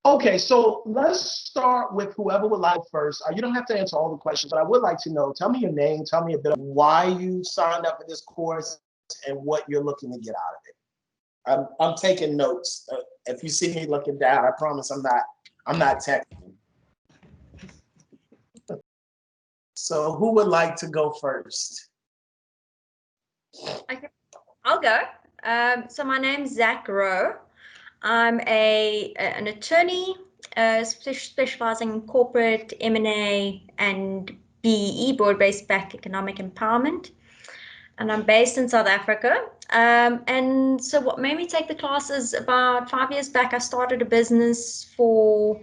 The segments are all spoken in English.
Okay, so let's start with whoever would like first. You don't have to answer all the questions, but I would like to know, tell me your name, tell me a bit of why you signed up for this course and what you're looking to get out of it. I'm taking notes. If you see me looking down, I promise I'm not texting. So who would like to go first? Okay, I'll go. So my name's Zach Rowe. I'm an attorney specializing in corporate M&A and BEE, broad-based back economic empowerment. And I'm based in South Africa. And so what made me take the class is about 5 years back, I started a business for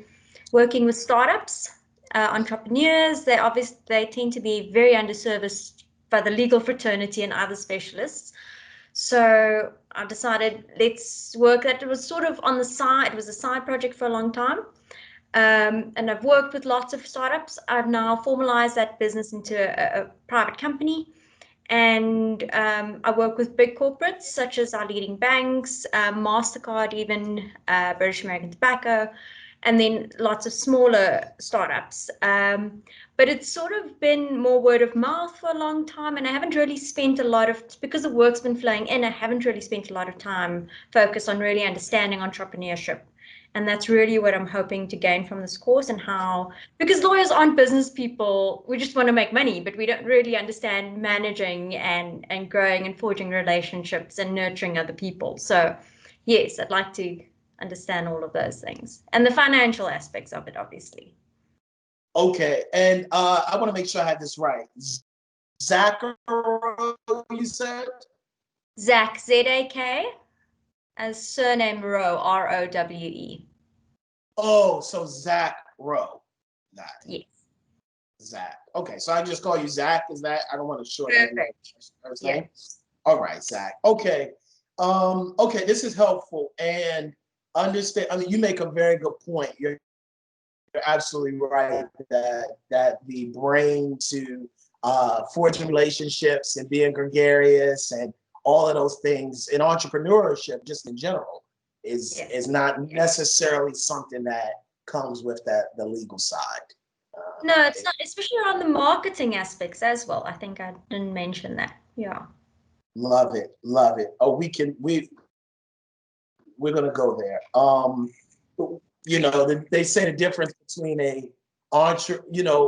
working with startups, entrepreneurs. They tend to be very underserviced by the legal fraternity and other specialists. So I decided let's work that. It was sort of on the side. It was a side project for a long time. And I've worked with lots of startups. I've now formalized that business into a private company. And I work with big corporates such as our leading banks, MasterCard, even British American Tobacco, and then lots of smaller startups. But it's sort of been more word of mouth for a long time, and I haven't really spent a lot of, because the work's been flowing in, I haven't really spent a lot of time focused on really understanding entrepreneurship. And that's really what I'm hoping to gain from this course, and how, because lawyers aren't business people, we just want to make money, but we don't really understand managing and growing and forging relationships and nurturing other people. So yes, I'd like to understand all of those things and the financial aspects of it, obviously. Okay, and I want to make sure I had this right. Zach, you said? Zach, Z-A-K, as surname Rowe, R-O-W-E. Oh, so Zach Rowe. Got it. Yes. Zach. Okay, so I just call you Zach. Is that? I don't want to shorten your first name. All right, Zach. Okay. Okay, this is helpful, and understand. I mean, you make a very good point. You're absolutely right that the brain to forging relationships and being gregarious and all of those things in entrepreneurship, just in general, is not necessarily something that comes with the legal side. No, it's not, especially around the marketing aspects as well. I think I didn't mention that. Yeah. Love it, love it. Oh, we're gonna go there. They say the difference between an entrepreneur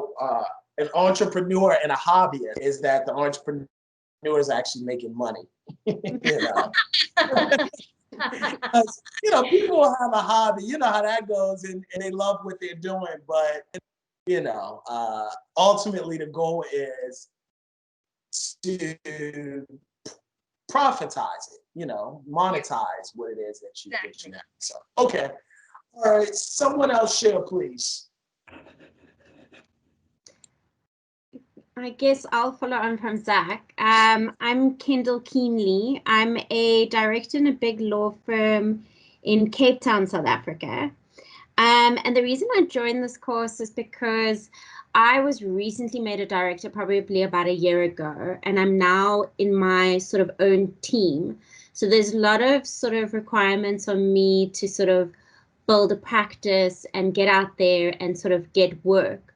and a hobbyist is that the entrepreneur is actually making money. People will have a hobby, you know how that goes, and they love what they're doing, but ultimately the goal is to profitize it, monetize what it is that you have. So, okay. All right, someone else share, please. I guess I'll follow on from Zach. I'm Kendall Keenley. I'm a director in a big law firm in Cape Town, South Africa. And the reason I joined this course is because I was recently made a director probably about a year ago, and I'm now in my sort of own team. So there's a lot of sort of requirements on me to sort of build a practice and get out there and sort of get work.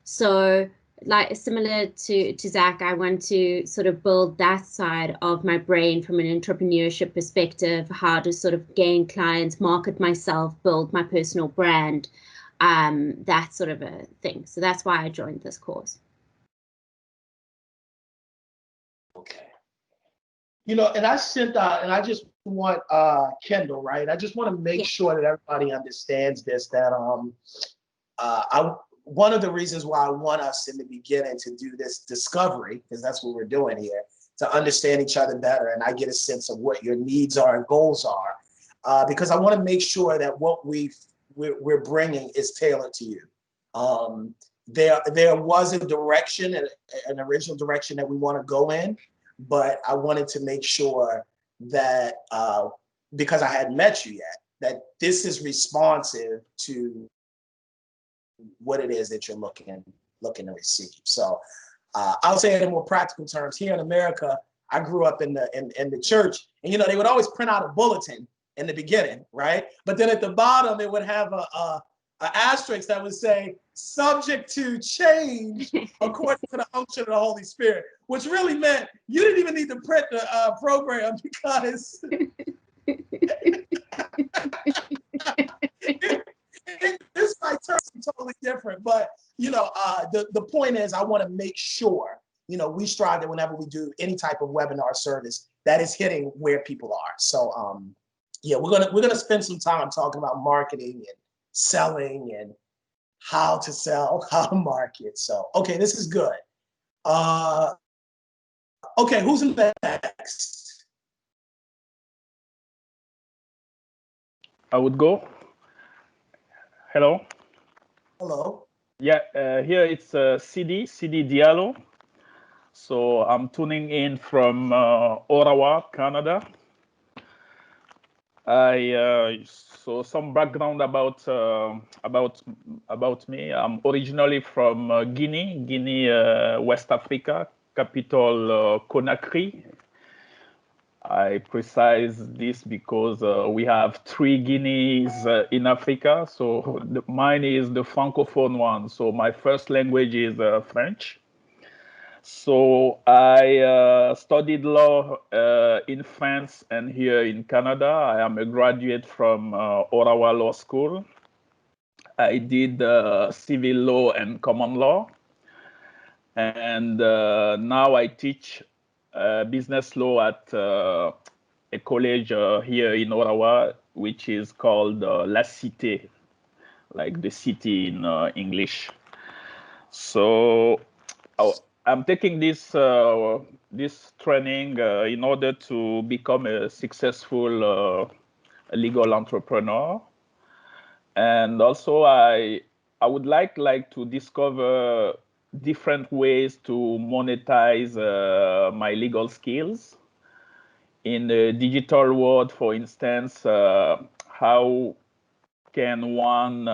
So like similar to Zach, I want to sort of build that side of my brain from an entrepreneurship perspective, how to sort of gain clients, market myself, build my personal brand, that sort of a thing. So that's why I joined this course. Okay. And I sent out, and I just want Kendall, right? I just want to make sure that everybody understands this, that one of the reasons why I want us in the beginning to do this discovery, because that's what we're doing here, to understand each other better, and I get a sense of what your needs are and goals are, because I want to make sure that what we're bringing is tailored to you. There was a direction, an original direction that we want to go in, but I wanted to make sure that because I hadn't met you yet, that this is responsive to what it is that you're looking to receive. So I'll say it in more practical terms. Here in America, I grew up in the church, and they would always print out a bulletin in the beginning, right? But then at the bottom, it would have a asterisk that would say, subject to change according to the unction of the Holy Spirit, which really meant you didn't even need to print the program because this might turn totally different. But, the point is, I want to make sure, we strive that whenever we do any type of webinar service, that is hitting where people are. So, yeah, we're gonna spend some time talking about marketing and selling and how to sell, how to market. So, okay, this is good. Okay, who's next? I would go. Hello. Hello. Yeah, here it's CD Diallo. So I'm tuning in from Ottawa, Canada. So some background about me. I'm originally from Guinea, West Africa, capital Conakry. I precise this because we have 3 Guineas in Africa. So mine is the Francophone one. So my first language is French. So I studied law in France and here in Canada. I am a graduate from Ottawa Law School. I did civil law and common law. And now I teach business law at a college here in Ottawa, which is called La Cité, like the city in English. So I'm taking this training in order to become a successful legal entrepreneur, and also I would like to discover different ways to monetize my legal skills in the digital world. For instance, how can one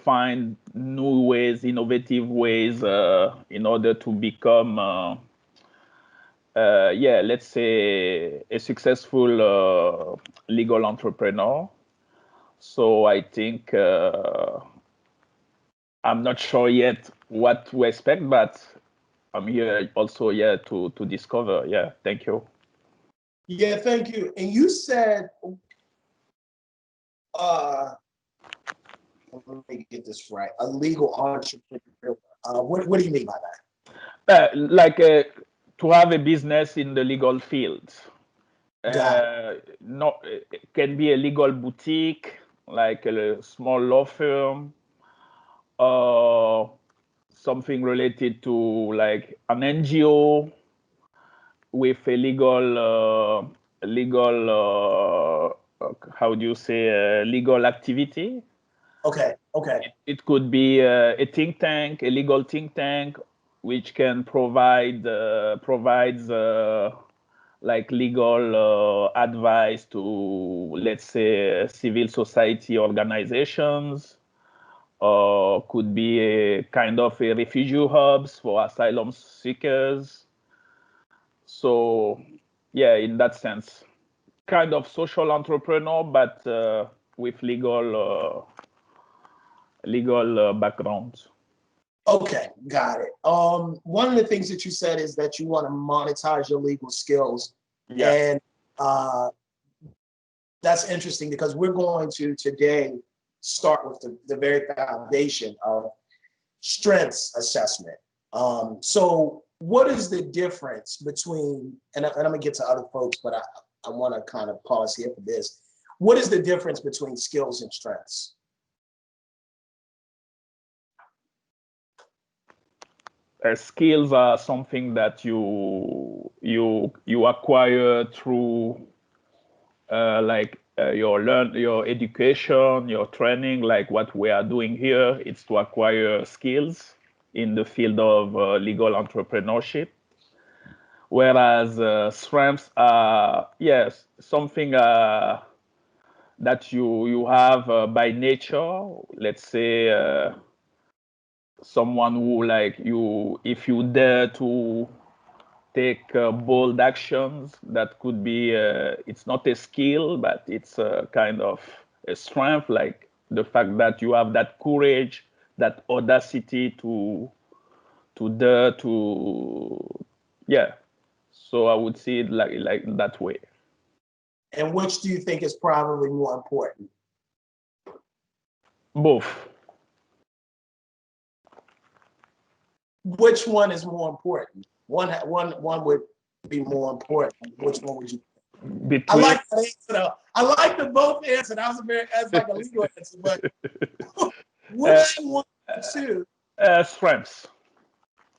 find new ways, innovative ways in order to become, let's say, a successful legal entrepreneur? So I think I'm not sure yet what to expect, but I'm here also, to discover. Yeah, thank you. Yeah, thank you. And you said, let me get this right, a legal entrepreneur. What do you mean by that? To have a business in the legal field. It can be a legal boutique, like a small law firm, or something related to like an NGO with a legal activity. Okay. It could be a think tank, a legal think tank, which can provides like legal advice to, let's say, civil society organizations, or could be a kind of a refugee hubs for asylum seekers. So, yeah, in that sense, kind of social entrepreneur, but with legal background. Okay, got it. One of the things that you said is that you want to monetize your legal skills. Yeah. And that's interesting because we're going to today start with the very foundation of strengths assessment. So what is the difference between, and I'm gonna get to other folks, but I want to kind of pause here for this. What is the difference between skills and strengths? Skills are something that you acquire through your education, your training, like what we are doing here. It's to acquire skills in the field of legal entrepreneurship. Whereas strengths are, yes, something that you have by nature. Let's say someone who, like, if you dare to take bold actions that could be, it's not a skill, but it's a kind of a strength, like the fact that you have that courage, that audacity to dare to, yeah. So I would see it like that way. And which do you think is probably more important? Both. Which one is more important? One would be more important. Which one would you? I like that answer though. I like the both answer. That's like a legal answer, but which one two? Strengths.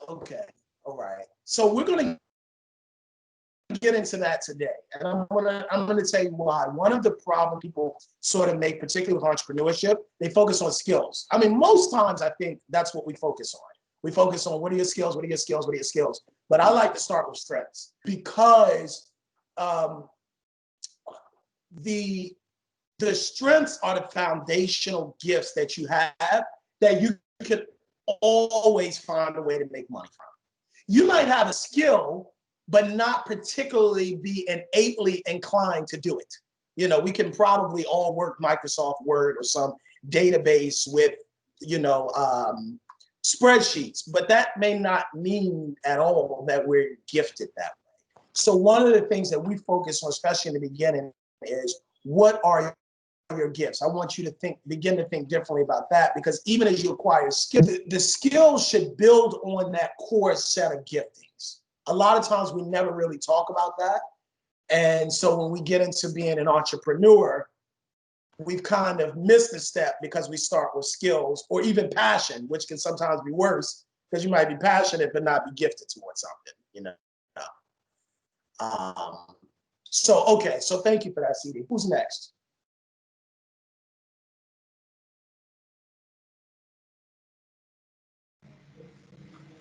Okay, all right. So we're gonna get into that today, and I'm gonna tell you why. One of the problems people sort of make, particularly with entrepreneurship, they focus on skills. I mean, most times I think that's what we focus on. We focus on what are your skills, what are your skills, what are your skills. But I like to start with strengths because the strengths are the foundational gifts that you have that you could always find a way to make money from. You might have a skill, but not particularly be innately inclined to do it. You know, we can probably all work Microsoft Word or some database with, spreadsheets, but that may not mean at all that we're gifted that way. So one of the things that we focus on, especially in the beginning, is what are your gifts? I want you to begin to think differently about that, because even as you acquire skills, the skills should build on that core set of giftings. A lot of times we never really talk about that. And so when we get into being an entrepreneur, we've kind of missed a step because we start with skills or even passion, which can sometimes be worse because you might be passionate but not be gifted towards something, So thank you for that, CD. Who's next?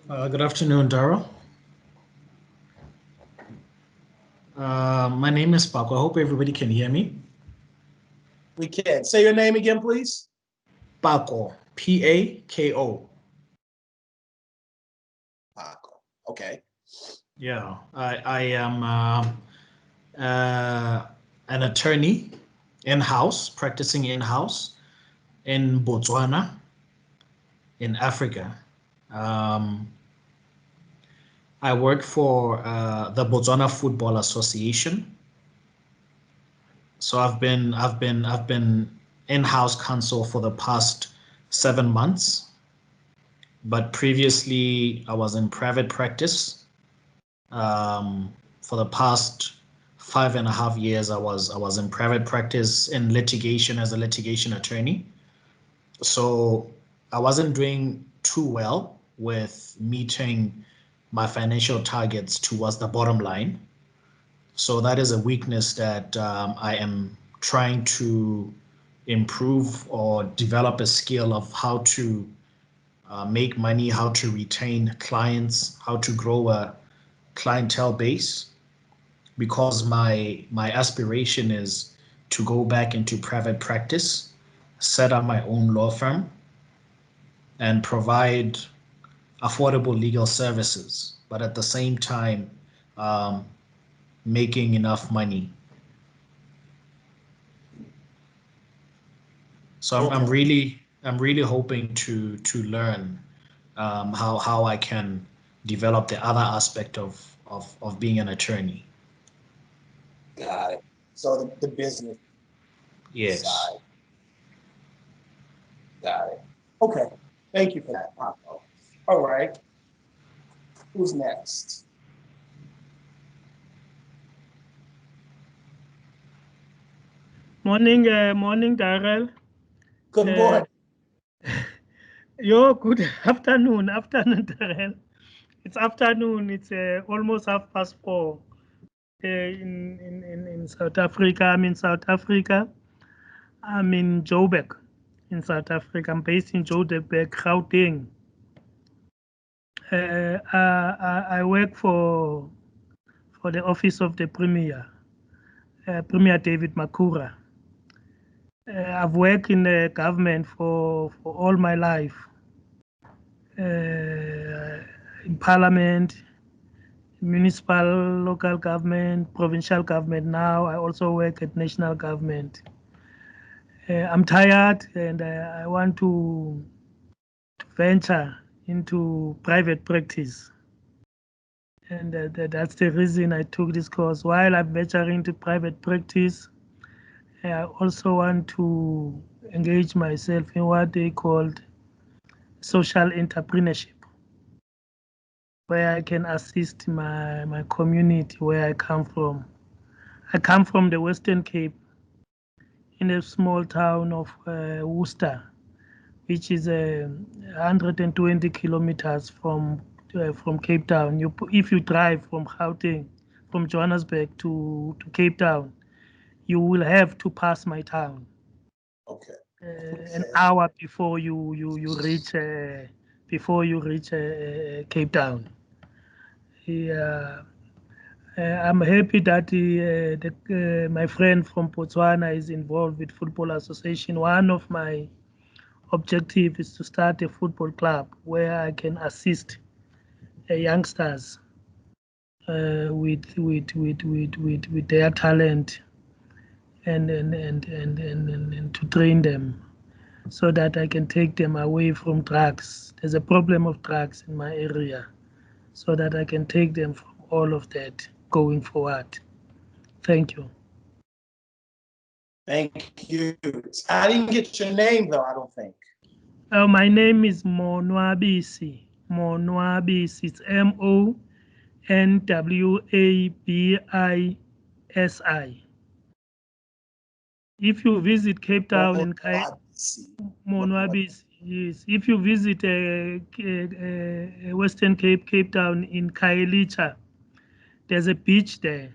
Good afternoon, Darrell. My name is Paco. I hope everybody can hear me. We can. Say your name again, please. Paco, P-A-K-O. Paco. Okay. Yeah, I am an attorney in-house, practicing in-house in Botswana, in Africa. I work for the Botswana Football Association. So I've been in-house counsel for the past 7 months, but previously I was in private practice. For the past 5.5 years, I was in private practice in litigation as a litigation attorney. So I wasn't doing too well with meeting my financial targets towards the bottom line. So that is a weakness that I am trying to improve or develop a skill of how to make money, how to retain clients, how to grow a clientele base, because my aspiration is to go back into private practice, set up my own law firm, and provide affordable legal services, but at the same time making enough money. So I'm really hoping to learn how I can develop the other aspect of being an attorney. Got it. So the business Yes. side. Got it. Okay. Thank you for that, Paco. All right. Who's next? Morning, Darrell. Good morning. Good afternoon, Darrell. It's afternoon. It's almost 4:30 in South Africa. I'm in South Africa. I'm in Joburg, in South Africa. I'm based in Joburg, Gauteng. I work for the office of the Premier, Premier David Makura. I've worked in the government for all my life, in Parliament, municipal, local government, provincial government. Now I also work at national government. I'm tired and I want to venture into private practice. And that's the reason I took this course. While I'm venturing into private practice, I also want to engage myself in what they called social entrepreneurship, where I can assist my community where I come from. I come from the Western Cape, in a small town of Worcester, which is 120 kilometers from Cape Town. If you drive from Gauteng, from Johannesburg to Cape Town, you will have to pass my town. Okay. An hour before you reach Cape Town. Yeah. I'm happy that my friend from Botswana is involved with Football Association. One of my objectives is to start a football club where I can assist youngsters with their talent and to train them so that I can take them away from drugs. There's a problem of drugs in my area, so that I can take them from all of that going forward. Thank you. Thank you. I didn't get your name though, I don't think. My name is Monwabisi. Monwabisi. It's Monwabisi. If you visit Cape Town and Monwabisi, yes. If you visit Western Cape Town in Khayelitsha, there's a beach there.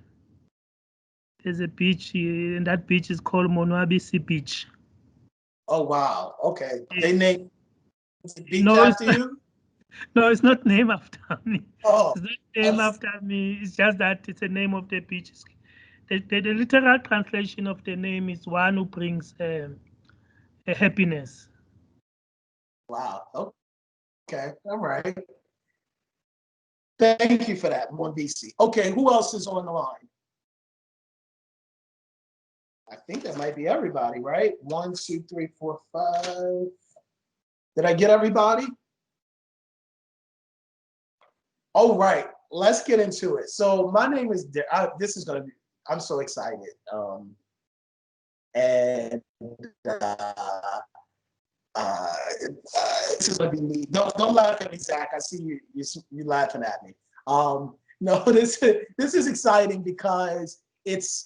There's a beach here, and that beach is called Monwabisi Beach. Oh wow. Okay. They named the beach No, after you? No, it's not named after me. Oh, it's not named after me. It's just that it's the name of the beach. The literal translation of the name is one who brings a happiness. Wow. Okay. All right. Thank you for that, Monwabisi. Okay, who else is on the line? I think that might be everybody, right? 1, 2, 3, 4, 5. Did I get everybody? All right, let's get into it. So my name is, this is going to be, I'm so excited. And this is going to be me. Don't laugh at me, Zach. I see you laughing at me. No, this is exciting because it's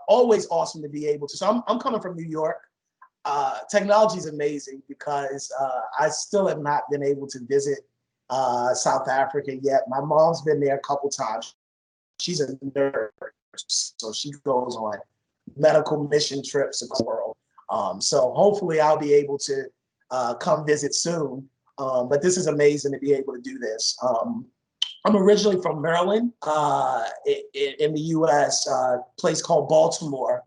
always awesome to be able to. So I'm coming from New York. Technology is amazing because I still have not been able to visit South Africa yet. My mom's been there a couple times. She's a nurse, so she goes on medical mission trips across the world. So hopefully I'll be able to come visit soon. But this is amazing to be able to do this. I'm originally from Maryland, in the US, a place called Baltimore.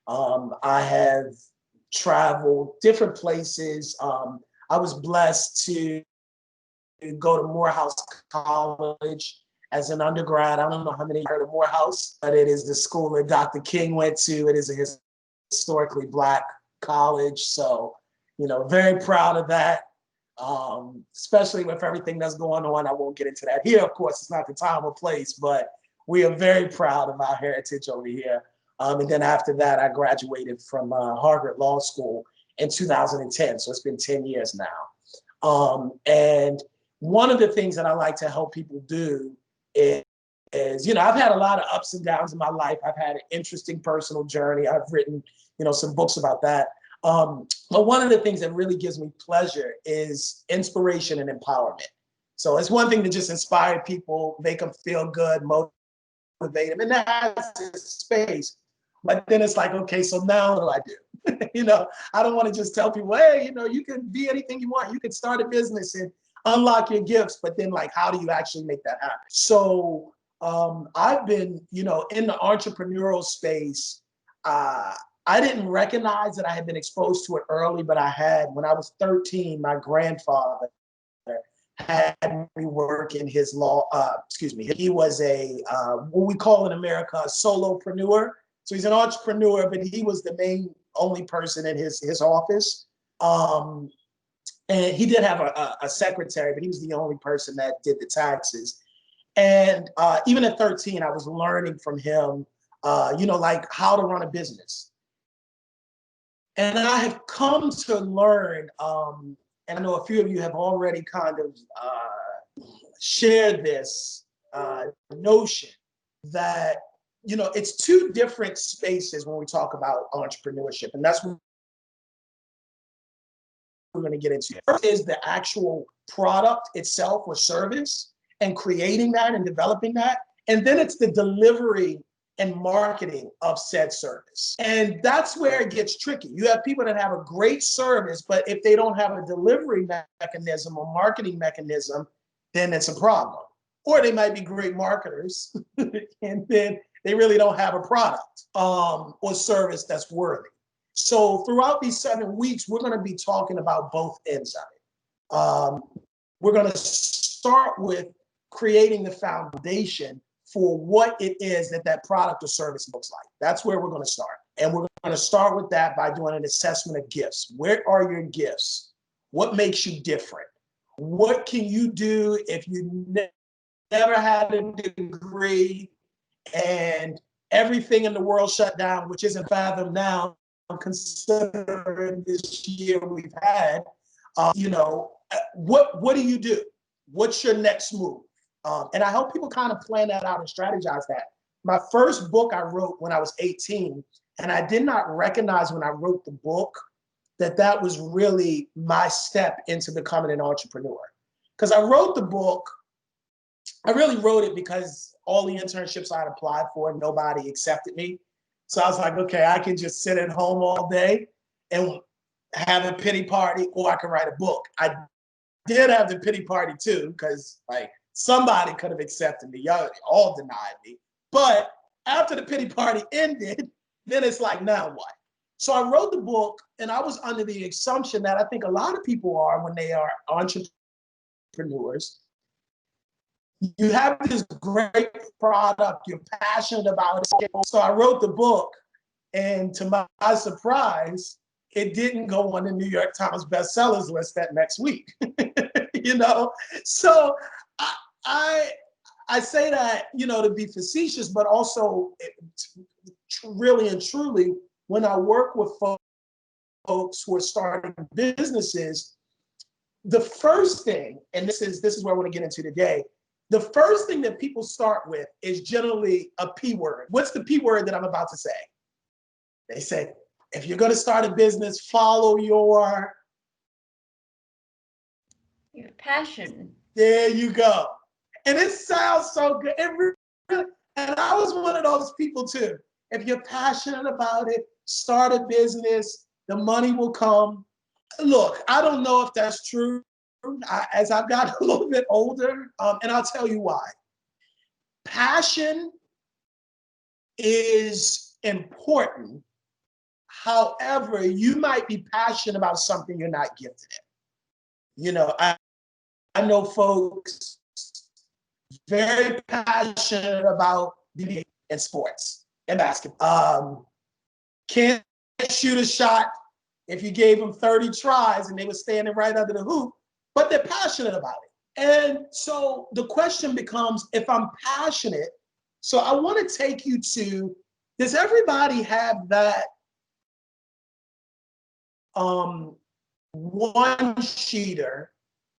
I have traveled different places. I was blessed to go to Morehouse College as an undergrad. I don't know how many heard of Morehouse, but it is the school that Dr. King went to. It is a historically Black college. So, very proud of that. Especially with everything that's going on. I won't get into that here. Of course, it's not the time or place, but we are very proud of our heritage over here. And then after that, I graduated from Harvard Law School in 2010. So it's been 10 years now. And one of the things that I like to help people do is, I've had a lot of ups and downs in my life. I've had an interesting personal journey. I've written, some books about that. But one of the things that really gives me pleasure is inspiration and empowerment. So it's one thing to just inspire people, make them feel good, motivate them, and that's a space. But then it's like, okay, so now what do I do? I don't want to just tell people, hey, you can be anything you want. You can start a business and unlock your gifts, but then like, how do you actually make that happen? So I've been, in the entrepreneurial space. I didn't recognize that I had been exposed to it early, but I had. When I was 13, my grandfather had me work in his he was a, what we call in America, a solopreneur. So he's an entrepreneur, but he was the only person in his office. And he did have a secretary, but he was the only person that did the taxes. And even at 13, I was learning from him, like how to run a business. And I have come to learn, and I know a few of you have already kind of shared this notion that, it's two different spaces when we talk about entrepreneurship. And that's what we're going to get into. First is the actual product itself or service and creating that and developing that. And then it's the delivery and marketing of said service. And that's where it gets tricky. You have people that have a great service, but if they don't have a delivery mechanism or marketing mechanism, then it's a problem. Or they might be great marketers and then they really don't have a product or service that's worthy. So throughout these 7 weeks, we're going to be talking about both ends of it. We're going to start with creating the foundation for what it is that product or service looks like. That's where we're going to start. And we're going to start with that by doing an assessment of gifts. Where are your gifts? What makes you different? What can you do if you never had a degree and everything in the world shut down, which isn't fathomed now, considering this year we've had, what do you do? What's your next move? And I help people kind of plan that out and strategize that. My first book I wrote when I was 18, and I did not recognize when I wrote the book that was really my step into becoming an entrepreneur. Because I wrote the book, I really wrote it because all the internships I'd applied for, nobody accepted me. So I was like, okay, I can just sit at home all day and have a pity party, or I can write a book. I did have the pity party too, because somebody could have accepted me. Y'all all denied me. But after the pity party ended, then it's like, now what? So I wrote the book, and I was under the assumption that I think a lot of people are when they are entrepreneurs. You have this great product, you're passionate about it. So I wrote the book, and to my surprise, it didn't go on the New York Times bestsellers list that next week. So I say that, to be facetious, but also really and truly, when I work with folks who are starting businesses, the first thing, and this is what I want to get into today, the first thing that people start with is generally a P word. What's the P word that I'm about to say? They say, if you're going to start a business, follow your passion. There you go. And it sounds so good. It really, and I was one of those people too. If you're passionate about it, start a business, the money will come. Look, I don't know if that's true as I've gotten a little bit older, and I'll tell you why. Passion is important. However, you might be passionate about something you're not gifted in. I know folks very passionate about being in sports and basketball. Can't shoot a shot if you gave them 30 tries and they were standing right under the hoop, but they're passionate about it. And so the question becomes, if I'm passionate, so I want to take you to, does everybody have that one-sheeter,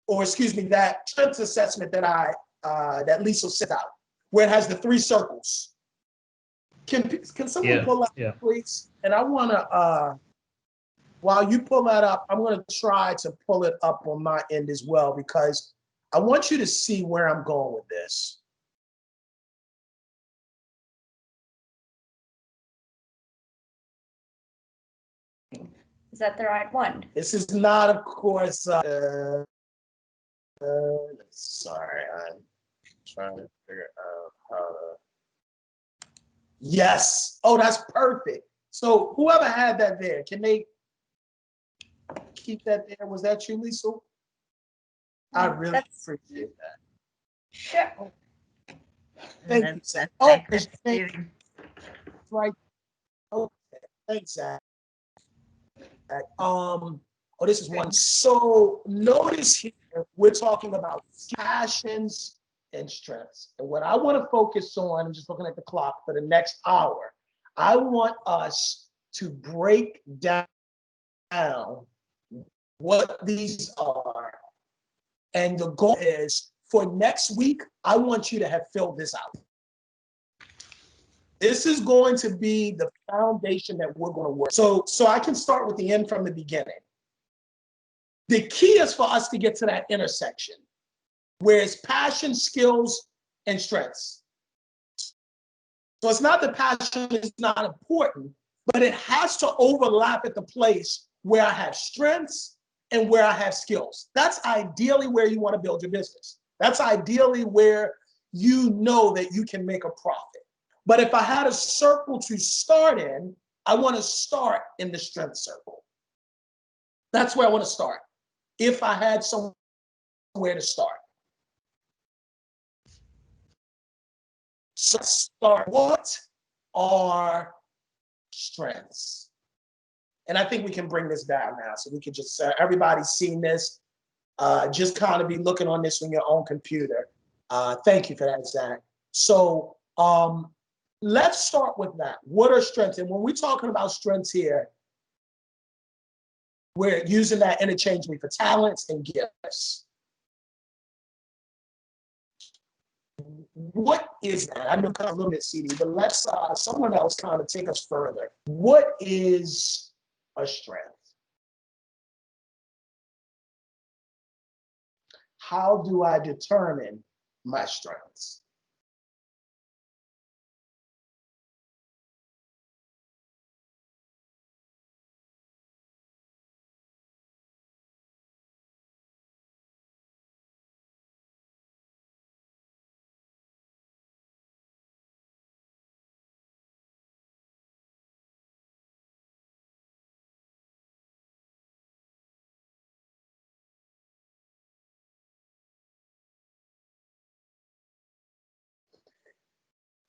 or that strengths assessment that Lisa sent out, where it has the 3 circles? Can someone pull that up, please? And I want to, while you pull that up, I'm going to try to pull it up on my end as well, because I want you to see where I'm going with this. Is that the right one? This is not, of course, sorry, I'm trying to figure out how to. Yes. Oh, that's perfect. So whoever had that there, can they keep that there? Was that you, Lisa? I really appreciate that. Sure. Thank you, Zach. Oh, right. Okay, thanks, Zach. Oh, this is one. So notice here, we're talking about passions and strengths. And what I want to focus on, I'm just looking at the clock for the next hour, I want us to break down what these are. And the goal is for next week, I want you to have filled this out. This is going to be the foundation that we're going to work. So I can start with the end from the beginning. The key is for us to get to that intersection where it's passion, skills, and strengths. So it's not that passion is not important, but it has to overlap at the place where I have strengths and where I have skills. That's ideally where you want to build your business. That's ideally where you know that you can make a profit. But if I had a circle to start in, I want to start in the strength circle. That's where I want to start. If I had somewhere to start. So start, what are strengths? And I think we can bring this down now. So we can just, everybody's seen this. Just kind of be looking on this on your own computer. Thank you for that, Zach. So let's start with that. What are strengths? And when we're talking about strengths here, we're using that interchangeably for talents and gifts. What is that? I know kind of a little bit CD, but let's someone else kind of take us further. What is a strength? How do I determine my strengths?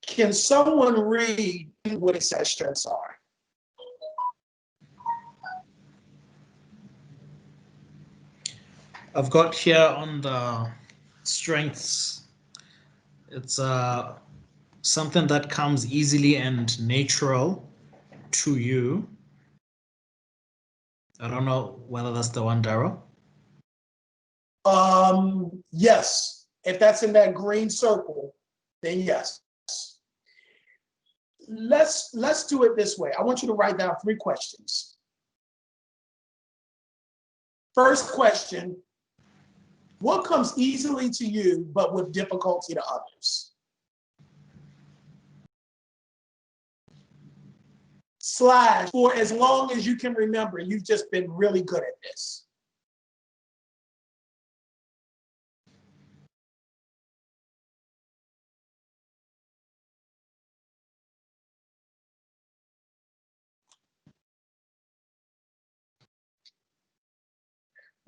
Can someone read what it says strengths are? I've got here on the strengths, it's something that comes easily and natural to you. I don't know whether that's the one, Darrell. Yes. If that's in that green circle, then yes. Let's do it this way. I want you to write down 3 questions. First question, what comes easily to you but with difficulty to others? / for as long as you can remember, you've just been really good at this.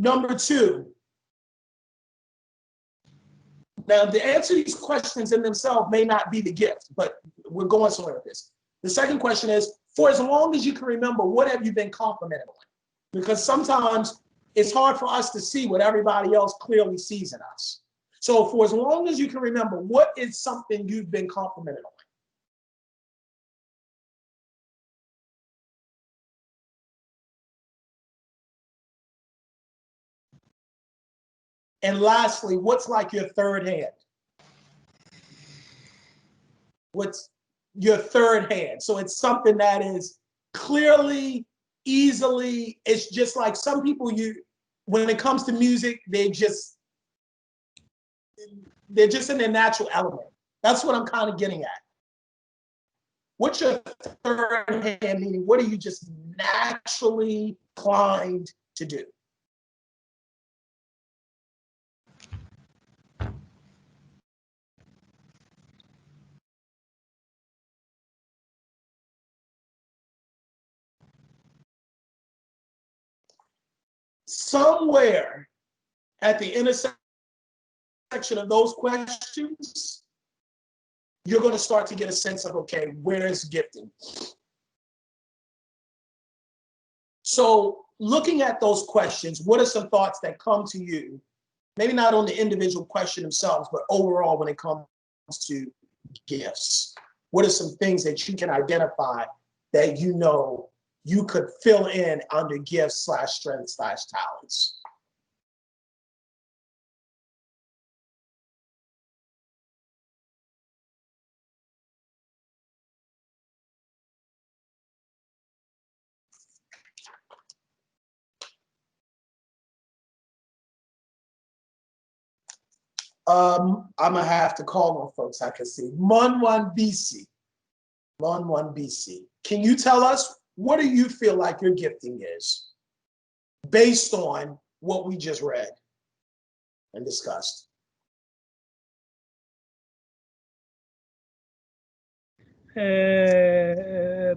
Number 2, now the answer to these questions in themselves may not be the gift, but we're going somewhere with this. The second question is, for as long as you can remember, what have you been complimented on? Because sometimes it's hard for us to see what everybody else clearly sees in us. So for as long as you can remember, what is something you've been complimented on? And lastly, what's like your third hand? What's your third hand? So it's something that is clearly, easily, it's just like some people, when it comes to music, they're just in their natural element. That's what I'm kind of getting at. What's your third hand meaning? What are you just naturally inclined to do? Somewhere at the intersection intersection of those questions, you're going to start to get a sense of, okay, where is gifting? So looking at those questions, what are some thoughts that come to you? Maybe not on the individual question themselves, but overall when it comes to gifts. What are some things that you can identify that you know you could fill in under gifts / strengths / talents? I'm gonna have to call on folks I can see. Mon1 BC. Mon1 BC. Can you tell us, what do you feel like your gifting is based on what we just read and discussed?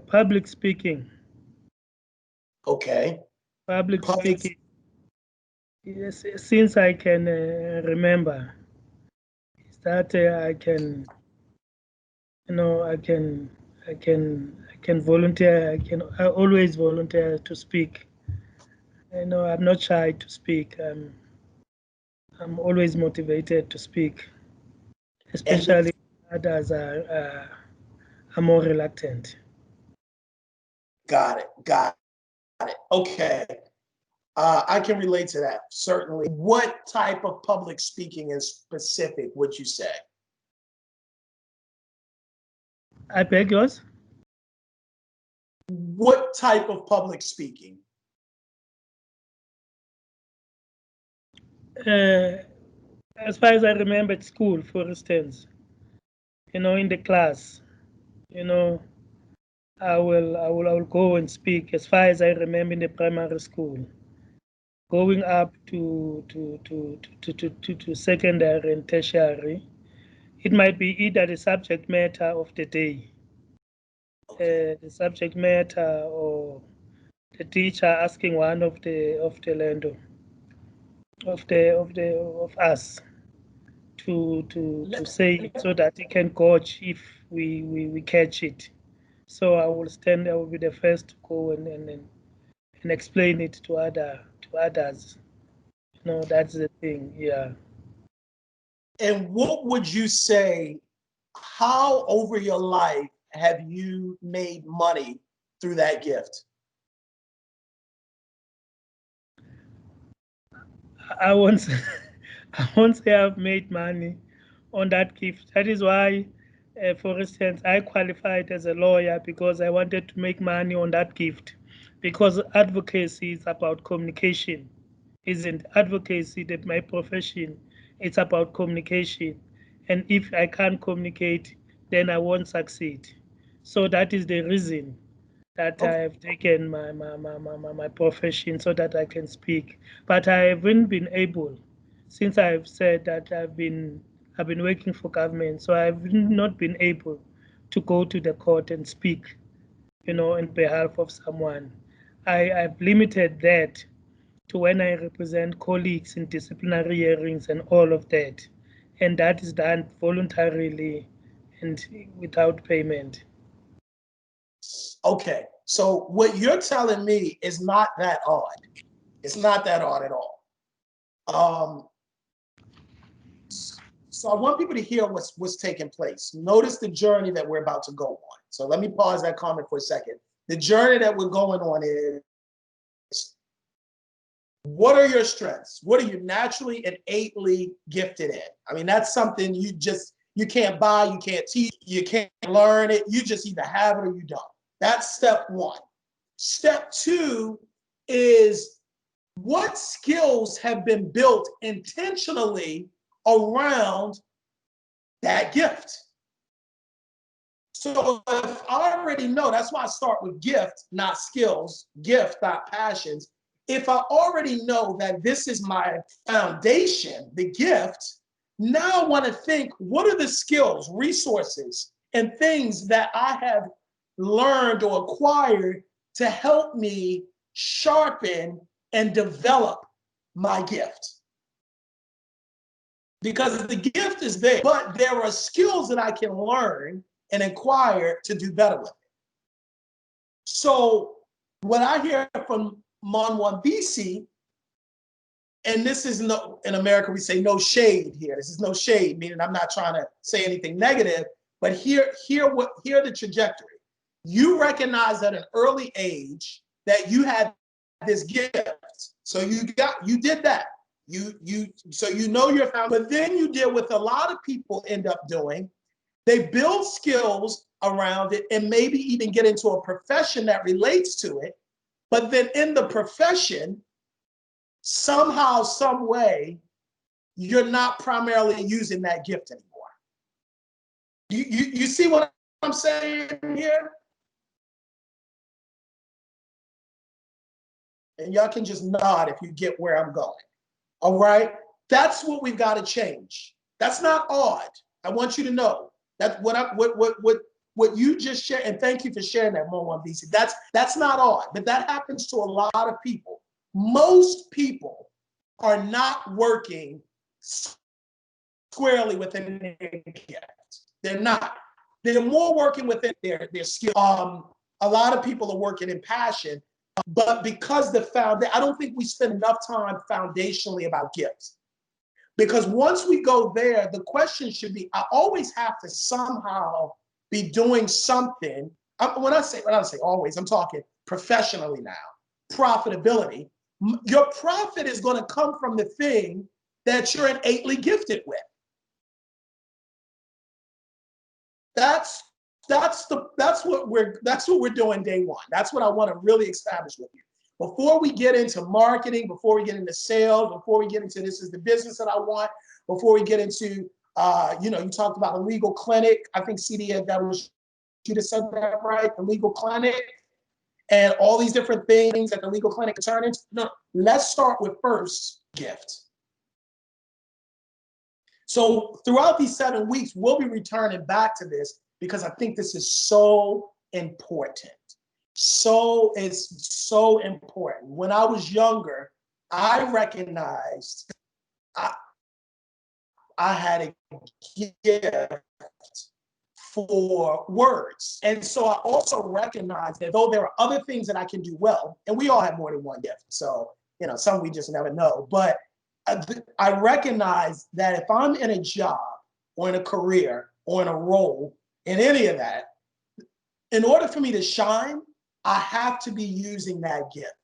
Public speaking. Okay. Public speaking. Yes, since I can remember, is that I can, you know, I can volunteer. I always volunteer to speak. You know, I'm not shy to speak. I'm always motivated to speak, especially others are more reluctant. Got it. Okay. I can relate to that, certainly. What type of public speaking in specific would you say? I beg yours? What type of public speaking? As far as I remember at school, for instance, you know, in the class, you know, I will go and speak. As far as I remember in the primary school, going up to secondary and tertiary, it might be either the subject matter of the day, the subject matter, or the teacher asking one of us to say it so that he can coach if we catch it. So I will be the first to go and explain it to others. You know, that's the thing, yeah. And what would you say, how over your life have you made money through that gift? I won't say, I won't say I've made money on that gift. That is why, for instance, I qualified as a lawyer because I wanted to make money on that gift. Because advocacy is about communication, isn't advocacy that my profession? It's about communication. And if I can't communicate, then I won't succeed. So that is the reason that I have taken my profession so that I can speak. But I haven't been able, since I've said that I've been working for government, so I've not been able to go to the court and speak, you know, on behalf of someone. I've limited that to when I represent colleagues in disciplinary hearings and all of that. And that is done voluntarily and without payment. Okay, so what you're telling me is not that odd. It's not that odd at all. So I want people to hear what's taking place. Notice the journey that we're about to go on. So let me pause that comment for a second. The journey that we're going on is, what are your strengths? What are you naturally, innately gifted in? I mean, that's something you can't buy, you can't teach, you can't learn it. You just either have it or you don't. That's step one. Step two is, what skills have been built intentionally around that gift? So if I already know, that's why I start with gift, not skills, gift, not passions. If I already know that this is my foundation, the gift, now I want to think, what are the skills, resources, and things that I have learned or acquired to help me sharpen and develop my gift? because the gift is there, but there are skills that I can learn and acquire to do better with it. So what I hear from Mon1 BC, and this is no, in America we say no shade here. This is no shade, meaning I'm not trying to say anything negative, but hear the trajectory. You recognize at an early age that you had this gift. So you did that. So you know your family, but then you deal with a lot of people end up doing. They build skills around it and maybe even get into a profession that relates to it. But then in the profession, somehow, some way, you're not primarily using that gift anymore. You see what I'm saying here? And y'all can just nod if you get where I'm going. All right? That's what we've got to change. That's not odd. I want you to know. That's what you just shared, and thank you for sharing that, Mon1 BC. That's not odd, but that happens to a lot of people. Most people are not working squarely within their gift. They're not. They're more working within their skill. A lot of people are working in passion, but because I don't think we spend enough time foundationally about gifts. Because once we go there, the question should be, I always have to somehow be doing something. When I say always, I'm talking professionally now, profitability. Your profit is going to come from the thing that you're innately gifted with. That's what we're doing day one. That's what I want to really establish with you. Before we get into marketing, before we get into sales, before we get into this is the business that I want, before we get into, you talked about a legal clinic. I think CD, that was you that said that, right? The legal clinic and all these different things that the legal clinic can turn into. No, let's start with first gift. So throughout these 7 weeks, we'll be returning back to this because I think this is so important. It's so important. When I was younger, I recognized I had a gift for words. And so I also recognized that though there are other things that I can do well, and we all have more than one gift. So, some we just never know. But I recognize that if I'm in a job or in a career or in a role, in any of that, in order for me to shine, I have to be using that gift.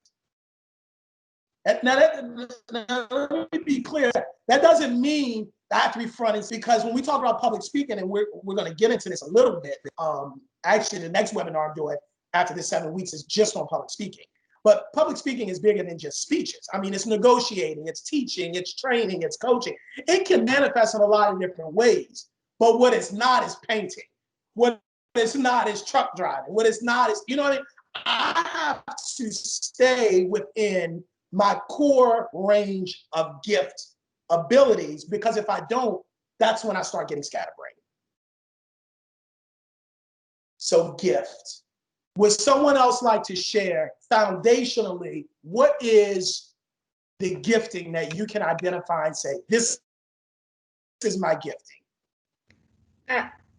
Now, let me be clear. That doesn't mean I have to be fronting, because when we talk about public speaking, and we're going to get into this a little bit. Actually, the next webinar I'm doing after this 7 weeks is just on public speaking. But public speaking is bigger than just speeches. I mean, it's negotiating, it's teaching, it's training, it's coaching. It can manifest in a lot of different ways. But what it's not is painting. What it's not is truck driving. What it's not is, you know what I mean? I have to stay within my core range of gift abilities, because if I don't, that's when I start getting scatterbrained. So gift. Would someone else like to share foundationally, what is the gifting that you can identify and say, this is my gifting?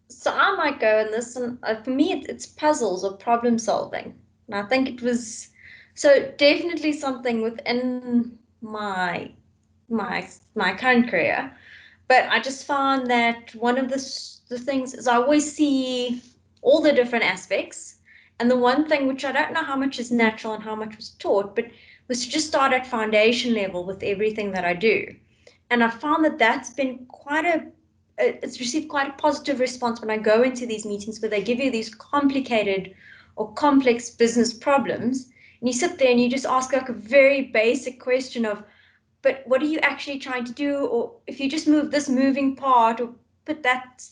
So I might go in this, and for me, it's puzzles or problem solving. And I think it was definitely something within my current career. But I just found that one of the things is I always see all the different aspects. And the one thing which I don't know how much is natural and how much was taught, but was to just start at foundation level with everything that I do. And I found that that's been it's received quite a positive response when I go into these meetings where they give you these complicated or complex business problems. And you sit there and you just ask like a very basic question of, but what are you actually trying to do? Or if you just move this moving part or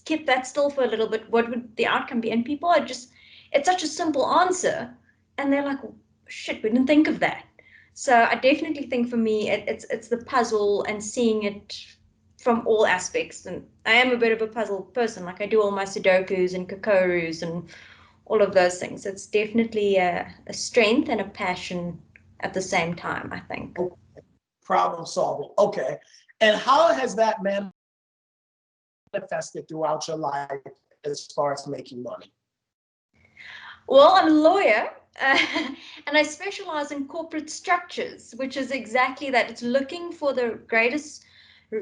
keep that still for a little bit, what would the outcome be? And people are it's such a simple answer. And they're like, shit, we didn't think of that. So I definitely think for me, it's the puzzle and seeing it from all aspects. And I am a bit of a puzzle person. Like I do all my Sudokus and Kokorus and all of those things. It's definitely a strength and a passion at the same time, I think. Problem solving. Okay. And how has that manifested throughout your life as far as making money? Well, I'm a lawyer, and I specialize in corporate structures, which is exactly that. It's looking for the greatest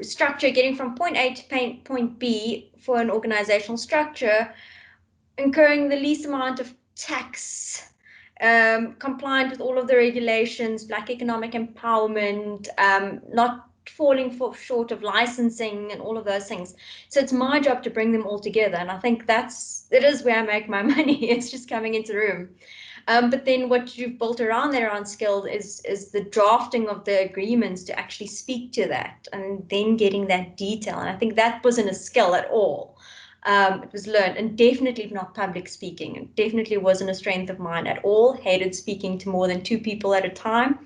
structure, getting from point A to point B for an organizational structure, incurring the least amount of tax, compliant with all of the regulations, Black economic empowerment, not falling short of licensing and all of those things. So it's my job to bring them all together. And I think it is where I make my money. It's just coming into the room. But then what you've built around there on skills is the drafting of the agreements to actually speak to that and then getting that detail. And I think that wasn't a skill at all. It was learned, and definitely not public speaking. It definitely wasn't a strength of mine at all. Hated speaking to more than 2 people at a time.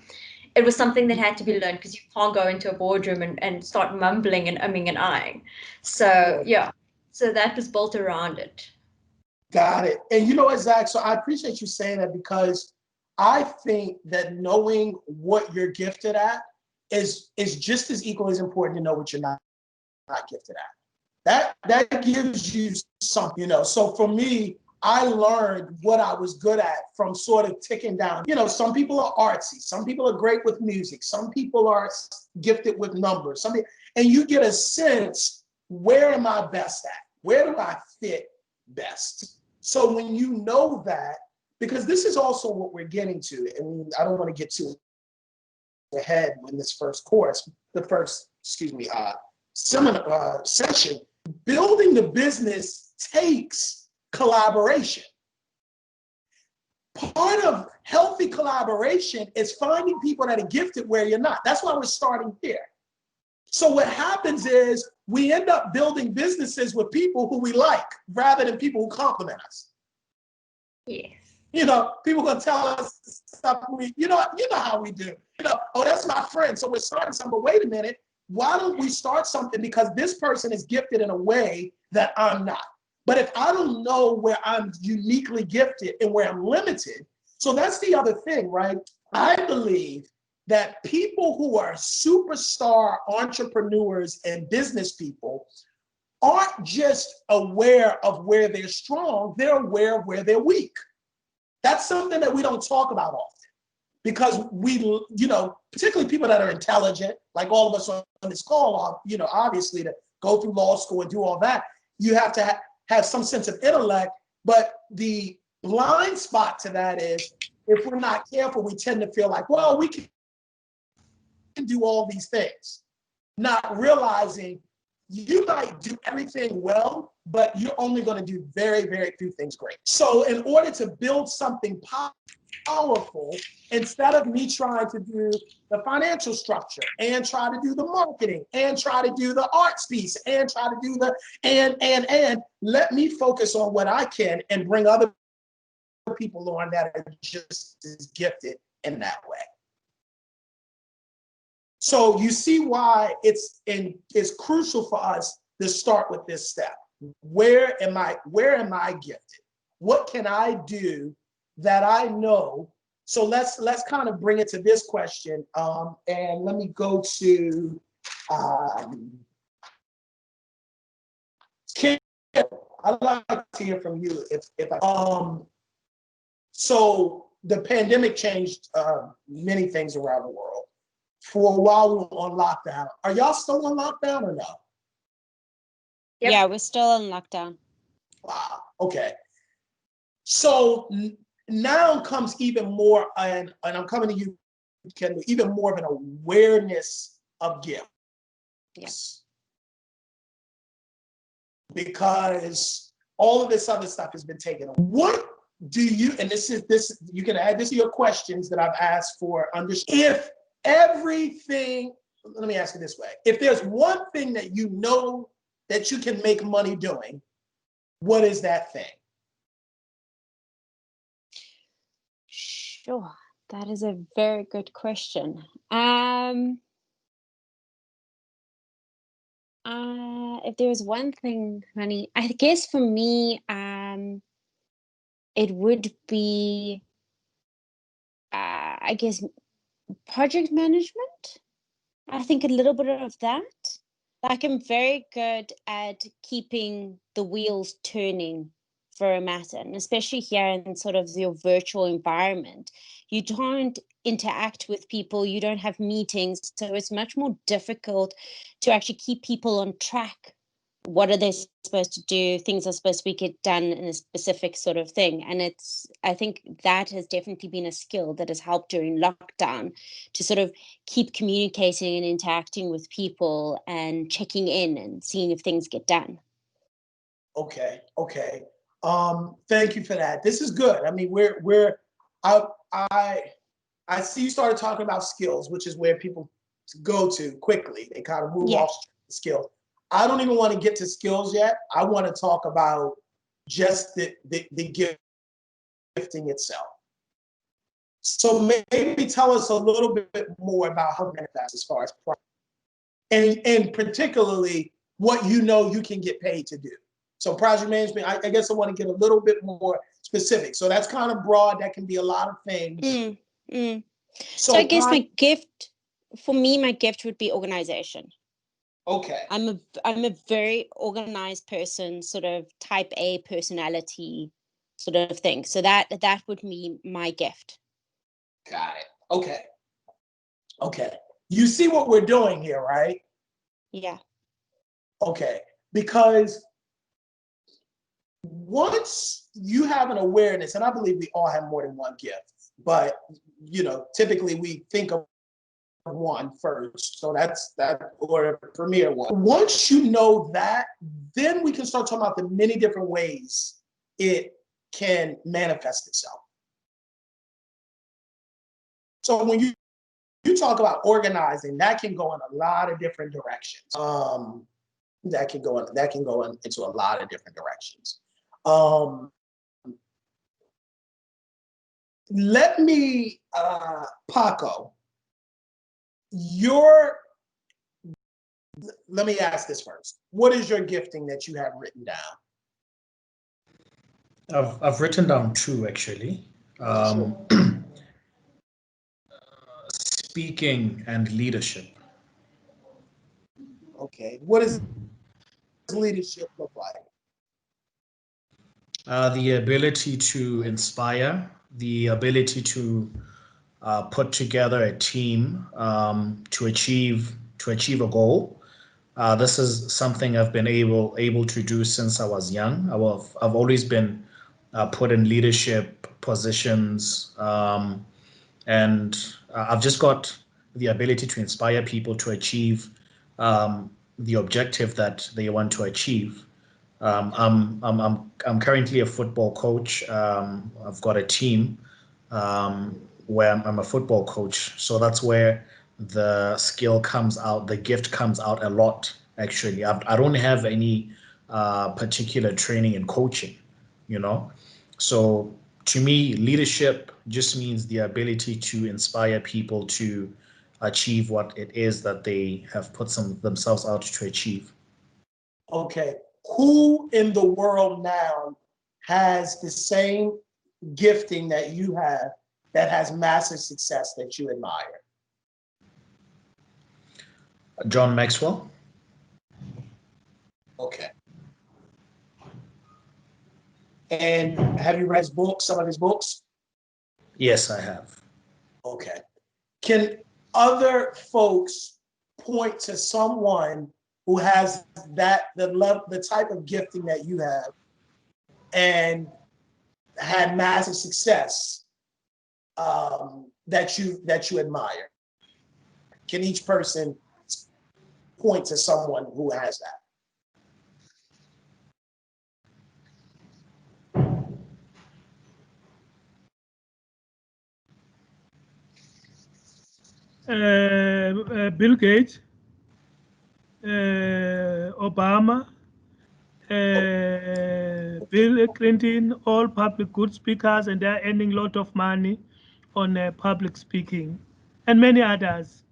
It was something that had to be learned because you can't go into a boardroom and start mumbling and umming and ahhing. So yeah, so that was built around it. Got it. And you know what, Zach, so I appreciate you saying that, because I think that knowing what you're gifted at is just as equally as important to know what you're not gifted at. That gives you something, So for me, I learned what I was good at from sort of ticking down. Some people are artsy. Some people are great with music. Some people are gifted with numbers. And you get a sense, where am I best at? Where do I fit best? So when you know that, because this is also what we're getting to, and I don't want to get too ahead in this first course, seminar session, building the business takes collaboration. Part of healthy collaboration is finding people that are gifted where you're not. That's why we're starting here. So what happens is we end up building businesses with people who we like rather than people who compliment us. Yes. People gonna tell us stuff you know how we do. Oh, that's my friend. So we're starting something, but wait a minute. Why don't we start something? Because this person is gifted in a way that I'm not. But if I don't know where I'm uniquely gifted and where I'm limited, so that's the other thing, right? I believe that people who are superstar entrepreneurs and business people aren't just aware of where they're strong, they're aware of where they're weak. That's something that we don't talk about often, because we, particularly people that are intelligent, like all of us on this call, obviously to go through law school and do all that, you have to have some sense of intellect. But the blind spot to that is, if we're not careful, we tend to feel like, well, we can do all these things, not realizing you might do everything well, but you're only going to do very, very few things great. So in order to build something powerful, instead of me trying to do the financial structure and try to do the marketing and try to do the arts piece and try to do the and let me focus on what I can and bring other people on that are just as gifted in that way. So you see why it's crucial for us to start with this step. Where am I gifted? What can I do that I know? So let's kind of bring it to this question. And let me go to Kim. I'd like to hear from you so the pandemic changed many things around the world. For a while, we were on lockdown. Are y'all still on lockdown or no? Yep. Yeah, we're still on lockdown. Wow. Okay. So now comes even more, and I'm coming to you, Kendall, even more of an awareness of gifts. Yes. Because all of this other stuff has been taken away. What do you, and you can add this to your questions that I've asked for, if everything, let me ask it this way. If there's one thing that you know that you can make money doing, what is that thing? Sure, that is a very good question. If there's one thing, honey, I guess for me, it would be, project management. I think a little bit of that. Like, I'm very good at keeping the wheels turning for a matter, and especially here in sort of your virtual environment. You don't interact with people, you don't have meetings, so it's much more difficult to actually keep people on track. What are they supposed to do? Things are supposed to get done in a specific sort of thing. And I think that has definitely been a skill that has helped during lockdown to sort of keep communicating and interacting with people and checking in and seeing if things get done. Okay. Thank you for that. This is good. I mean, I see you started talking about skills, which is where people go to quickly. They kind of move off skills. I don't even want to get to skills yet. I want to talk about just the gifting itself. So maybe tell us a little bit more about how it manifests as far as and particularly what you know you can get paid to do. So project management, I guess I want to get a little bit more specific. So that's kind of broad. That can be a lot of things. So I guess my gift would be organization. Okay. I'm a very organized person, sort of type A personality sort of thing. So that would be my gift. Got it. Okay. You see what we're doing here, right? Yeah. Okay. Because once you have an awareness, and I believe we all have more than one gift, but typically we think of one first. So that's that, or a premier one. Once you know that, then we can start talking about the many different ways it can manifest itself. So when you talk about organizing, that can go in a lot of different directions. That can go into a lot of different directions. Let me, Paco, let me ask this first. What is your gifting that you have written down? I've written down two, actually. Speaking and leadership. Okay. What does leadership look like? The ability to inspire, the ability to put together a team to achieve a goal. This is something I've been able to do since I was young. I've always been put in leadership positions, and I've just got the ability to inspire people to achieve the objective that they want to achieve. I'm currently a football coach. I've got a team where I'm a football coach, so that's where the skill comes out, the gift comes out a lot. Actually, I don't have any particular training in coaching, So to me, leadership just means the ability to inspire people to achieve what it is that they have put themselves out to achieve. Okay. Who in the world now has the same gifting that you have that has massive success that you admire? John Maxwell. Okay. And have you read his books, some of his books? Yes, I have. Okay. Can other folks point to someone who has the type of gifting that you have and had massive success that you admire? Can each person point to someone who has that? Bill Gates, Obama, Bill Clinton, all public good speakers, and they're earning a lot of money on public speaking, and many others.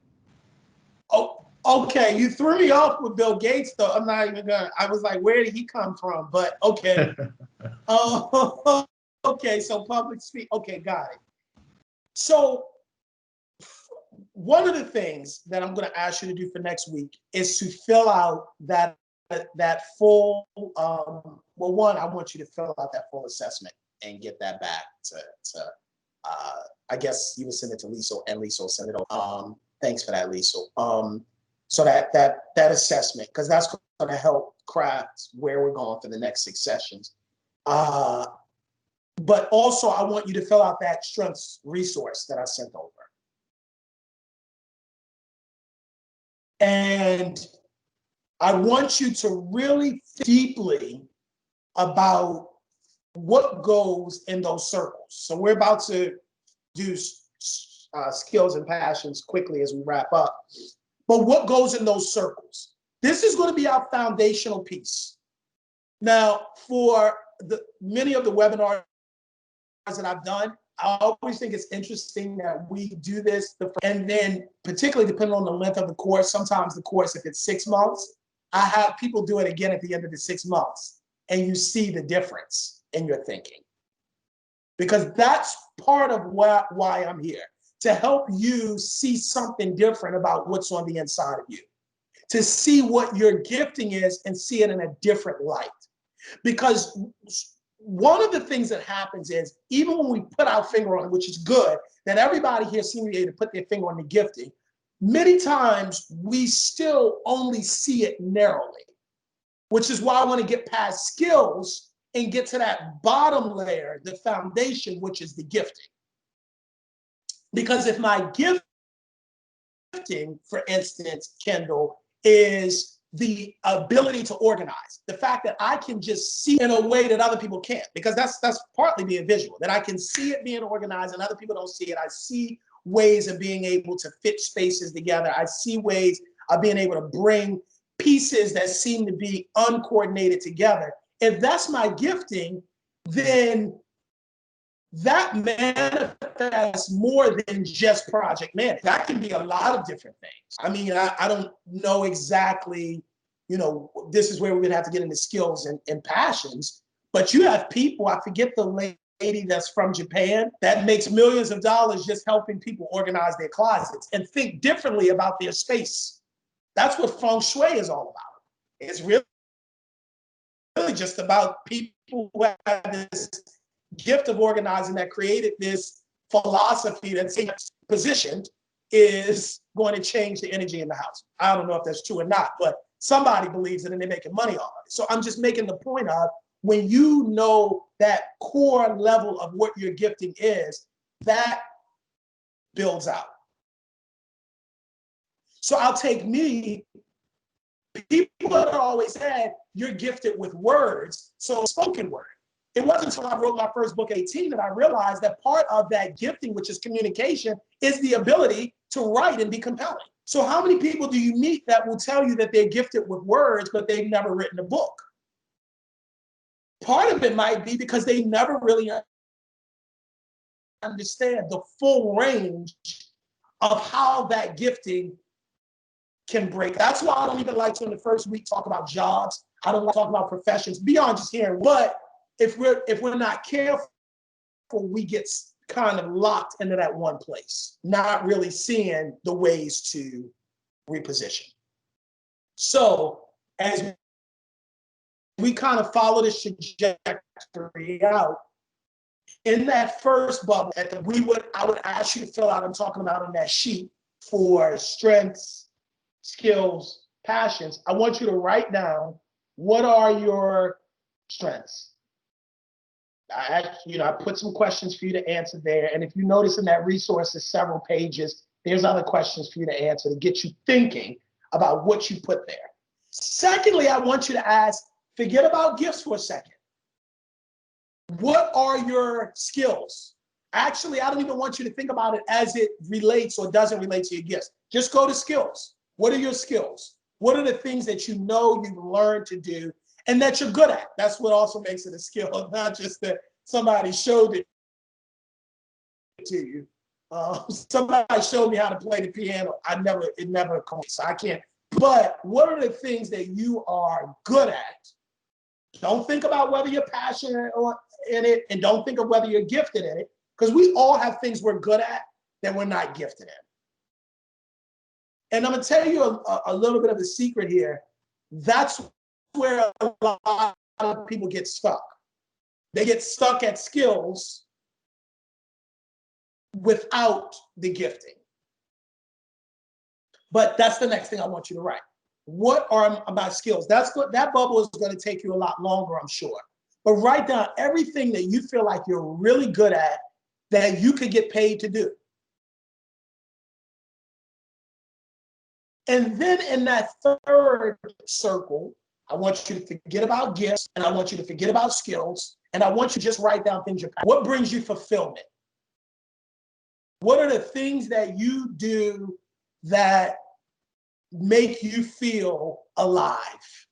Oh, okay. You threw me off with Bill Gates, though. I'm not even gonna. I was like, where did he come from? But okay. Oh, okay. So public speak. Okay, got it. So one of the things that I'm going to ask you to do for next week is to fill out that full, well, one, I want you to fill out that full assessment and get that back to I guess you would send it to Lisa, and Lisa will send it over. Thanks for that, Lisa. So that assessment, because that's going to help craft where we're going for the next 6 sessions. But also, I want you to fill out that strengths resource that I sent over. And I want you to really think deeply about what goes in those circles. So we're about to do skills and passions quickly as we wrap up. But what goes in those circles? This is going to be our foundational piece. Now, for many of the webinars that I've done, I always think it's interesting that we do this, and then particularly depending on the length of the course, sometimes the course, if it's 6 months, I have people do it again at the end of the 6 months, and you see the difference in your thinking. Because that's part of why I'm here, to help you see something different about what's on the inside of you, to see what your gifting is and see it in a different light. Because one of the things that happens is, even when we put our finger on it, which is good, that everybody here seems to be able to put their finger on the gifting, many times we still only see it narrowly, which is why I want to get past skills and get to that bottom layer, the foundation, which is the gifting. Because if my gifting, for instance, Kendall, is the ability to organize, the fact that I can just see in a way that other people can't, because that's partly being visual, that I can see it being organized and other people don't see it. I see ways of being able to fit spaces together. I see ways of being able to bring pieces that seem to be uncoordinated together. If that's my gifting, then that manifests more than just project management. That can be a lot of different things. I mean, I don't know exactly, this is where we're gonna have to get into skills and passions, but you have people, I forget the lady that's from Japan that makes millions of dollars just helping people organize their closets and think differently about their space. That's what feng shui is all about. It's really just about people who have this gift of organizing that created this philosophy that's positioned is going to change the energy in the house. I don't know if that's true or not, but somebody believes it and they're making money off of it. So I'm just making the point of, when you know that core level of what your gifting is, that builds out. So I'll take me, people have always said, you're gifted with words, so spoken word. It wasn't until I wrote my first book, 18, that I realized that part of that gifting, which is communication, is the ability to write and be compelling. So how many people do you meet that will tell you that they're gifted with words, but they've never written a book? Part of it might be because they never really understand the full range of how that gifting can break. That's why I don't even like to, in the first week, talk about jobs. I don't like to talk about professions beyond just hearing. But if we're not careful, we get kind of locked into that one place, not really seeing the ways to reposition. So as we kind of follow this trajectory out, in that first bubble, I would ask you to fill out, I'm talking about on that sheet for strengths, skills, passions. I want you to write down, what are your strengths? I put some questions for you to answer there. And if you notice in that resource, there's several pages, there's other questions for you to answer to get you thinking about what you put there. Secondly, I want you to ask, forget about gifts for a second. What are your skills? Actually, I don't even want you to think about it as it relates or doesn't relate to your gifts. Just go to skills. What are your skills? What are the things that you know you've learned to do and that you're good at? That's what also makes it a skill, not just that somebody showed it to you. Somebody showed me how to play the piano. It never comes, so I can't. But what are the things that you are good at? Don't think about whether you're passionate in it, and don't think of whether you're gifted in it, because we all have things we're good at that we're not gifted in. And I'm going to tell you a little bit of a secret here. That's where a lot of people get stuck. They get stuck at skills without the gifting. But that's the next thing I want you to write. What are my skills? That bubble is going to take you a lot longer, I'm sure. But write down everything that you feel like you're really good at that you could get paid to do. And then in that third circle, I want you to forget about gifts, and I want you to forget about skills, and I want you to just write down things you're passionate. What brings you fulfillment? What are the things that you do that make you feel alive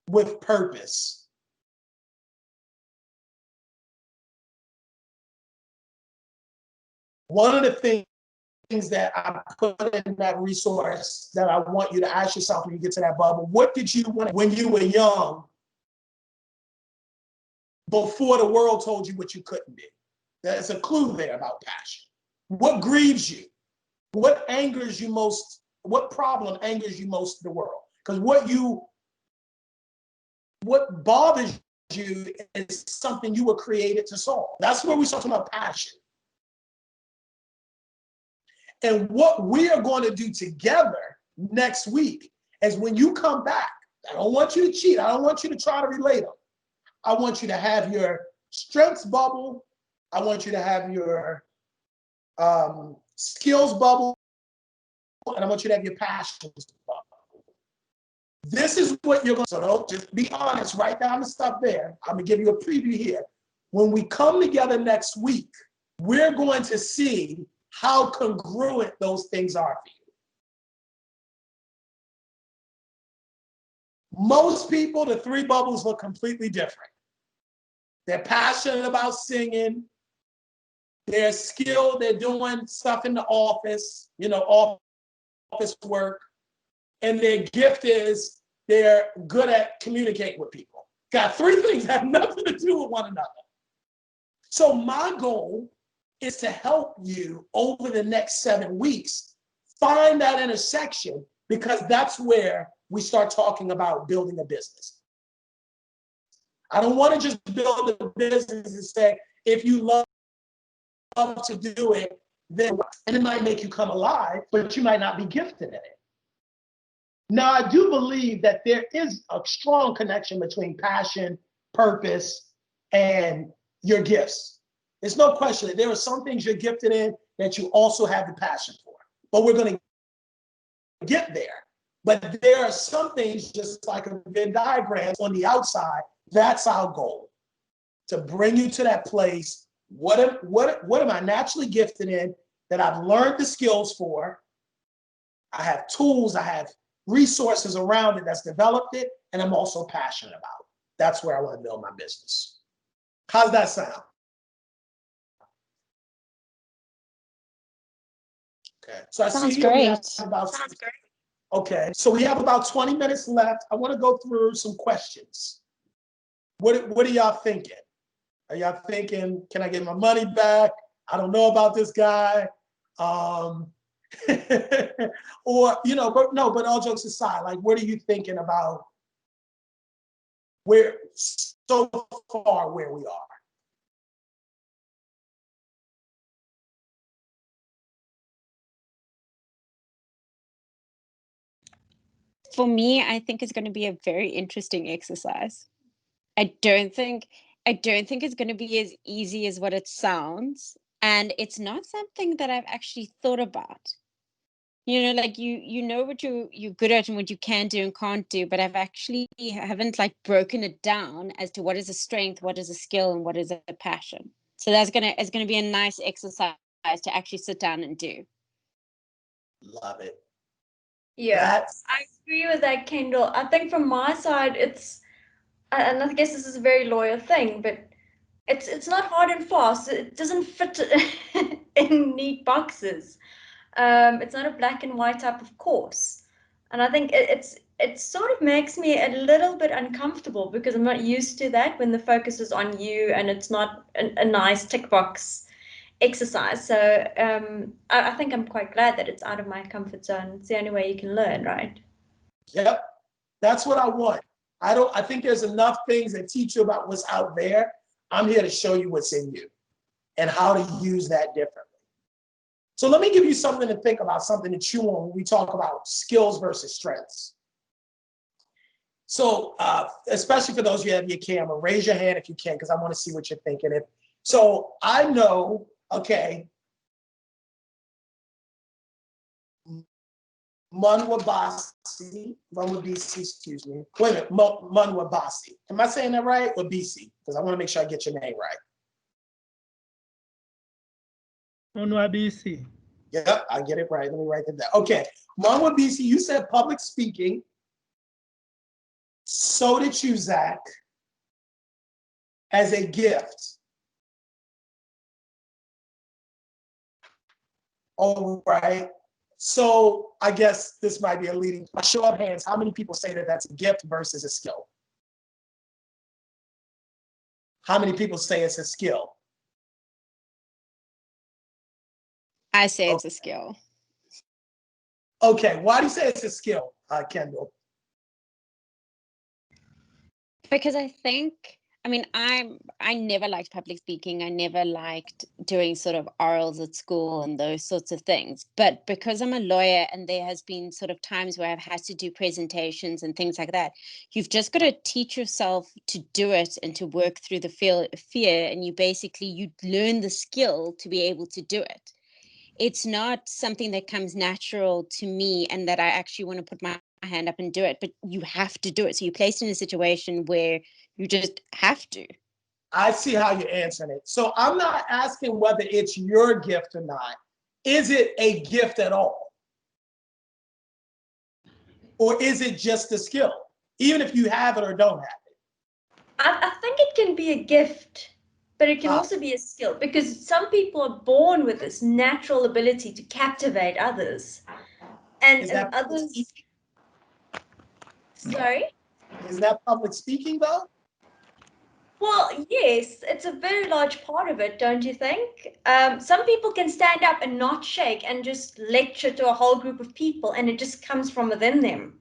with purpose? One of the things that I put in that resource that I want you to ask yourself when you get to that bubble, what did you want when you were young before the world told you what you couldn't do? There's a clue there about passion. What grieves you? What angers you most? What problem angers you most in the world? Because what bothers you is something you were created to solve. That's where we start talking about passion. And what we are going to do together next week is when you come back, I don't want you to cheat. I don't want you to try to relate them. I want you to have your strengths bubble. I want you to have your skills bubble. And I want you to have your passions bubble. This is what you're going to, so don't just be honest, write down the stuff there. I'm going to give you a preview here. When we come together next week, we're going to see how congruent those things are for you. Most people, the three bubbles look completely different. They're passionate about singing. They're skilled. They're doing stuff in the office, office work. And their gift is they're good at communicating with people. Got three things that have nothing to do with one another. So my goal is to help you over the next 7 weeks find that intersection, because that's where we start talking about building a business. I don't want to just build a business and say, if you love to do it, then, and it might make you come alive, but you might not be gifted in it. Now, I do believe that there is a strong connection between passion, purpose, and your gifts. There's no question that there are some things you're gifted in that you also have the passion for. But we're going to get there. But there are some things, just like a Venn diagram on the outside, that's our goal. To bring you to that place, what am I naturally gifted in that I've learned the skills for? I have tools, I have resources around it that's developed it, and I'm also passionate about. That's where I want to build my business. How's that sound? Okay. So I Sounds see great. Okay. So we have about 20 minutes left. I want to go through some questions. What are y'all thinking? Are y'all thinking, can I get my money back? I don't know about this guy. Or, but all jokes aside, like, what are you thinking about where so far where we are? For me, I think it's going to be a very interesting exercise. I don't think it's going to be as easy as what it sounds, and it's not something that I've actually thought about. Like you know what you're good at and what you can do and can't do, but haven't like broken it down as to what is a strength, what is a skill, and what is a passion. So it's gonna be a nice exercise to actually sit down and do. Love it. Yeah, I agree with that, Kendall. I think from my side, and I guess this is a very lawyer thing, but it's not hard and fast. It doesn't fit in neat boxes. It's not a black and white type of course. And I think it sort of makes me a little bit uncomfortable because I'm not used to that when the focus is on you and it's not a nice tick box exercise. So I think I'm quite glad that it's out of my comfort zone. It's the only way you can learn, right? Yep, that's what I want. I think there's enough things that teach you about what's out there. I'm here to show you what's in you and how to use that differently. So let me give you something to think about, something to chew on when we talk about skills versus strengths. So especially for those of you that have your camera, raise your hand if you can, because I want to see what you're thinking. So I know, okay, Munwabasi, excuse me. Wait a minute, Munwabasi. Am I saying that right? Or BC? Because I want to make sure I get your name right. Munwabisi. Yep, I get it right. Let me write that down. Okay, Munwabisi, you said public speaking. So did you, Zach, as a gift. All right. So I guess this might be a leading. By show of hands, how many people say that that's a gift versus a skill? How many people say it's a skill? I say it's a skill. Okay, why do you say it's a skill, Kendall? Because I mean, I never liked public speaking. I never liked doing sort of orals at school and those sorts of things. But because I'm a lawyer and there has been sort of times where I've had to do presentations and things like that, you've just got to teach yourself to do it and to work through the fear. And you learn the skill to be able to do it. It's not something that comes natural to me and that I actually want to put my hand up and do it, but you have to do it. So you're placed in a situation where you just have to. I see how you're answering it. So I'm not asking whether it's your gift or not. Is it a gift at all? Or is it just a skill, even if you have it or don't have it? I think it can be a gift, but it can also be a skill, because some people are born with this natural ability to captivate others. And others. Sorry? Is that public speaking though? Well, yes, it's a very large part of it, don't you think? Some people can stand up and not shake and just lecture to a whole group of people, and it just comes from within them.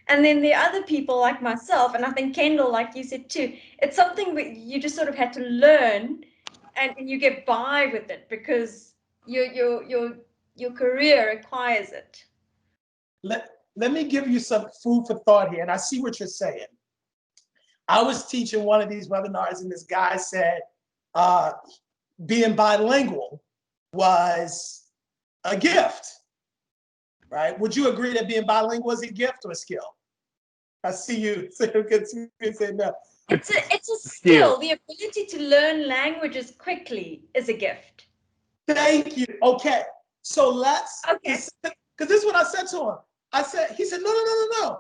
And then there are other people like myself, and I think Kendall, like you said too, it's something that you just sort of had to learn, and you get by with it because your career requires it. Let me give you some food for thought here, and I see what you're saying. I was teaching one of these webinars, and this guy said being bilingual was a gift, right? Would you agree that being bilingual is a gift or a skill? I see you say no. It's a skill. The ability to learn languages quickly is a gift. Thank you. Okay. So let's, because this is what I said to him. He said, no.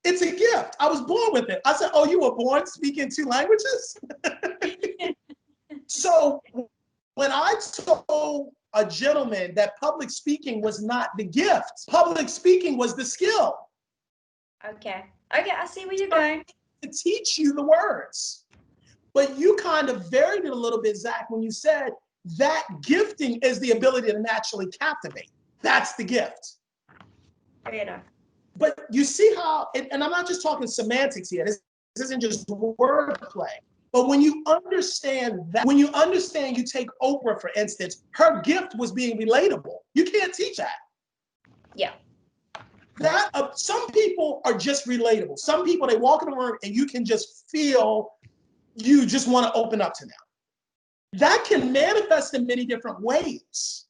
It's a gift. I was born with it. I said, oh, you were born speaking 2 languages? So when I told a gentleman that public speaking was not the gift, public speaking was the skill. Okay, I see where you're going. To teach you the words. But you kind of varied it a little bit, Zach, when you said that gifting is the ability to naturally captivate. That's the gift. Fair enough. But you see how, and I'm not just talking semantics here, this isn't just wordplay, but when you understand that, you take Oprah, for instance, her gift was being relatable. You can't teach that. Yeah. Some people are just relatable. Some people, they walk in the room and you can just feel you just want to open up to them. That can manifest in many different ways.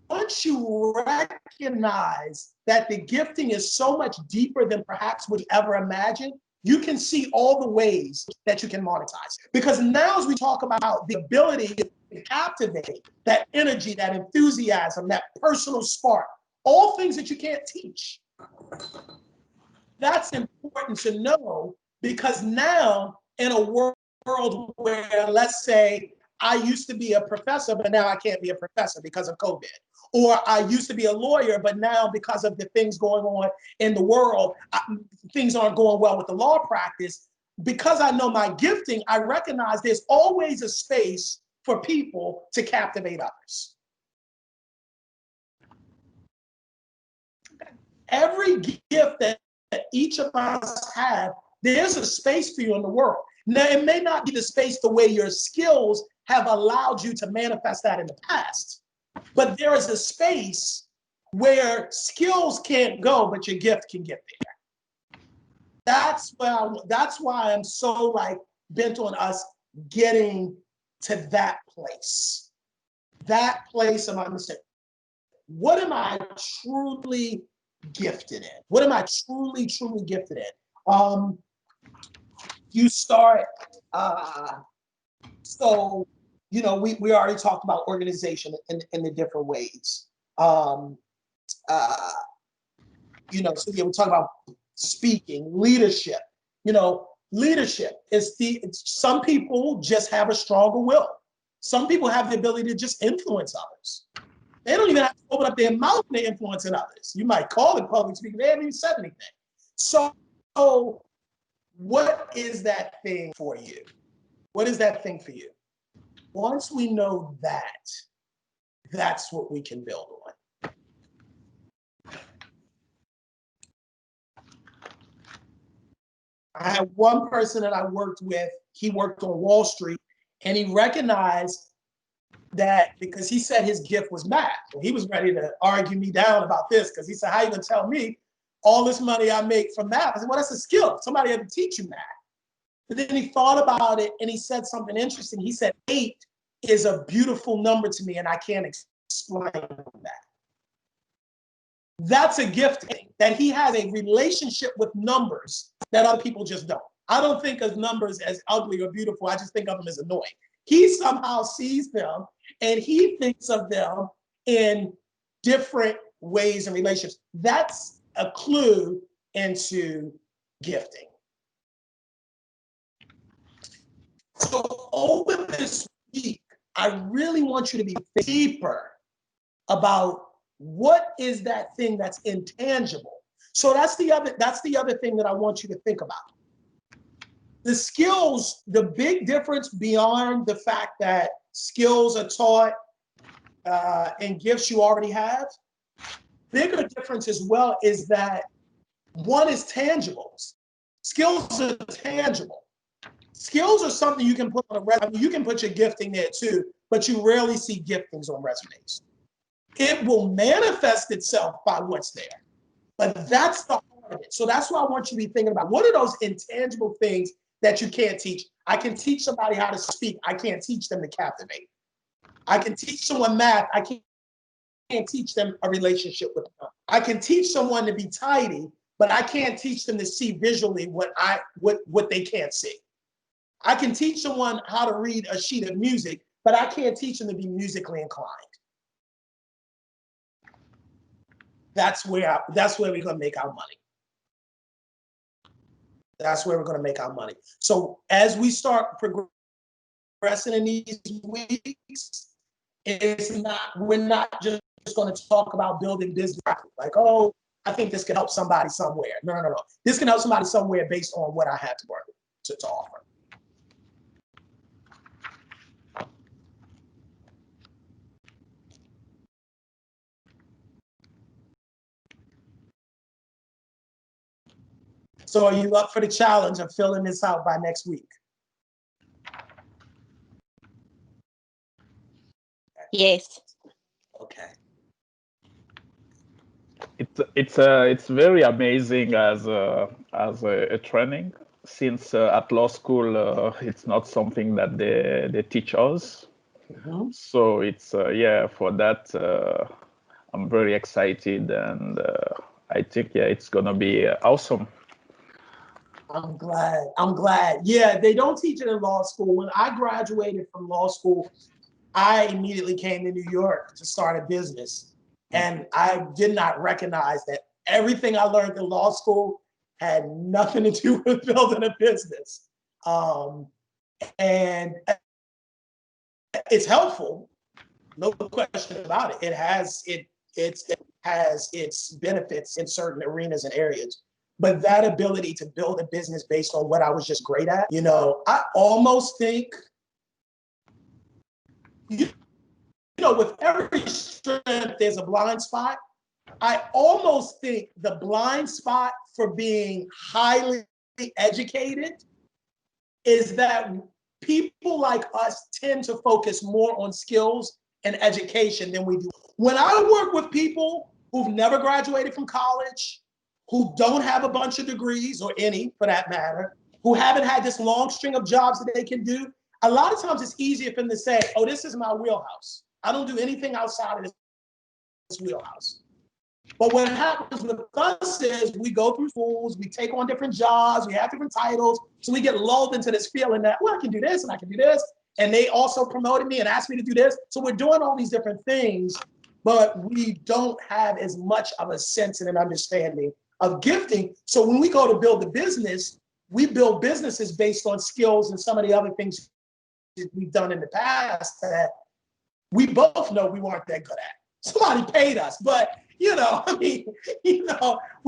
Once you recognize that the gifting is so much deeper than perhaps we ever imagined, you can see all the ways that you can monetize it. Because now as we talk about the ability to captivate, that energy, that enthusiasm, that personal spark, all things that you can't teach. That's important to know, because now in a world where, let's say, I used to be a professor, but now I can't be a professor because of COVID. Or I used to be a lawyer, but now because of the things going on in the world, things aren't going well with the law practice. because I know my gifting, I recognize there's always a space for people to captivate others. Every gift that each of us have, there's a space for you in the world. Now, it may not be the space the way your skills have allowed you to manifest that in the past, but there is a space where skills can't go, but your gift can get there. That's why I'm so like bent on us getting to that place of understanding. What am I truly gifted in? What am I truly gifted in? You start, so, you know, we already talked about organization in the different ways. You know, so yeah, we talk about speaking, leadership. You know, leadership is some people just have a stronger will. Some people have the ability to just influence others. They don't even have to open up their mouth and they're influencing others. You might call it public speaking, they haven't even said anything. So what is that thing for you? What is that thing for you? Once we know that, that's what we can build on. I had one person that I worked with, he worked on Wall Street, and he recognized that because he said his gift was math. He was ready to argue me down about this because he said, how you gonna tell me all this money I make from math? I said, well, that's a skill. Somebody had to teach you math. But then he thought about it and he said something interesting. He said, 8 is a beautiful number to me and I can't explain that. That's a gift thing, that he has a relationship with numbers that other people just don't. I don't think of numbers as ugly or beautiful. I just think of them as annoying. He somehow sees them and he thinks of them in different ways and relationships. That's a clue into gifting. So over this week, I really want you to be deeper about what is that thing that's intangible. So that's the other thing that I want you to think about. The skills, the big difference beyond the fact that skills are taught and gifts you already have, bigger difference as well is that one is tangible. Skills are tangible. Skills are something you can put on a resume. I mean, you can put your gifting there too, but you rarely see giftings on resumes. It will manifest itself by what's there, but that's the heart of it. So that's why I want you to be thinking about, what are those intangible things that you can't teach? I can teach somebody how to speak. I can't teach them to captivate. I can teach someone math. I can't teach them a relationship with them. I can teach someone to be tidy, but I can't teach them to see visually what they can't see. I can teach someone how to read a sheet of music, but I can't teach them to be musically inclined. That's where we're going to make our money. That's where we're going to make our money. So as we start progressing in these weeks, we're not just going to talk about building business like, oh, I think this can help somebody somewhere. No. This can help somebody somewhere based on what I have to offer. So are you up for the challenge of filling this out by next week? Yes. Okay. It's very amazing as a training, since at law school it's not something that they teach us. Mm-hmm. So it's yeah, for that I'm very excited, and I think it's gonna be awesome. I'm glad. Yeah, they don't teach it in law school. When I graduated from law school, I immediately came to New York to start a business. And I did not recognize that everything I learned in law school had nothing to do with building a business. And it's helpful, no question about it. It has its benefits in certain arenas and areas. but that ability to build a business based on what I was just great at, I almost think, with every strength, there's a blind spot. I almost think the blind spot for being highly educated is that people like us tend to focus more on skills and education than we do. When I work with people who've never graduated from college, who don't have a bunch of degrees, or any for that matter, who haven't had this long string of jobs that they can do, a lot of times it's easier for them to say, oh, this is my wheelhouse. I don't do anything outside of this wheelhouse. But what happens with us is we go through schools, we take on different jobs, we have different titles. So we get lulled into this feeling that, well, I can do this and I can do this. And they also promoted me and asked me to do this. So we're doing all these different things, but we don't have as much of a sense and an understanding of gifting. So when we go to build a business, we build businesses based on skills and some of the other things that we've done in the past that we both know we weren't that good at. Somebody paid us, but we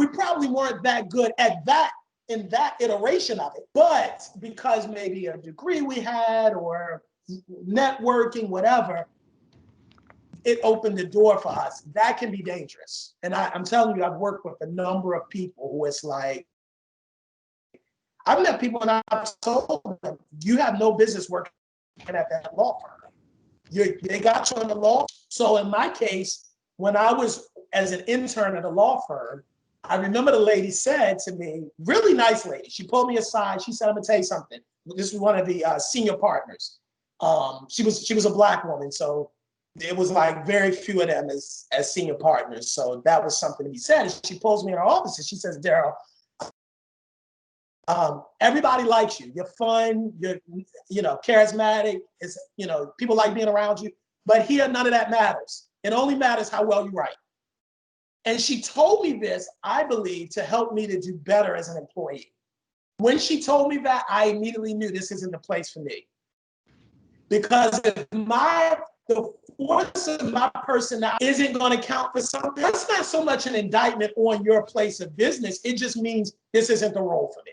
probably weren't that good at that in that iteration of it. But because maybe a degree we had or networking, whatever, it opened the door for us. That can be dangerous. And I'm telling you, I've worked with a number of people who it's like, I've met people and I've told them, you have no business working at that law firm. They got you on the law. So in my case, when I was as an intern at a law firm, I remember the lady said to me, really nice lady, she pulled me aside. She said, I'm gonna tell you something. This was one of the senior partners. She was a Black woman. So it was like very few of them as senior partners. So that was something to be said. And she pulls me in her office and she says, Darrell, everybody likes you. You're fun, you're charismatic. It's, people like being around you. But here, none of that matters. It only matters how well you write. And she told me this, I believe, to help me to do better as an employee. When she told me that, I immediately knew this isn't the place for me. Because if the force of my personality isn't going to count for something, that's not so much an indictment on your place of business. It just means this isn't the role for me.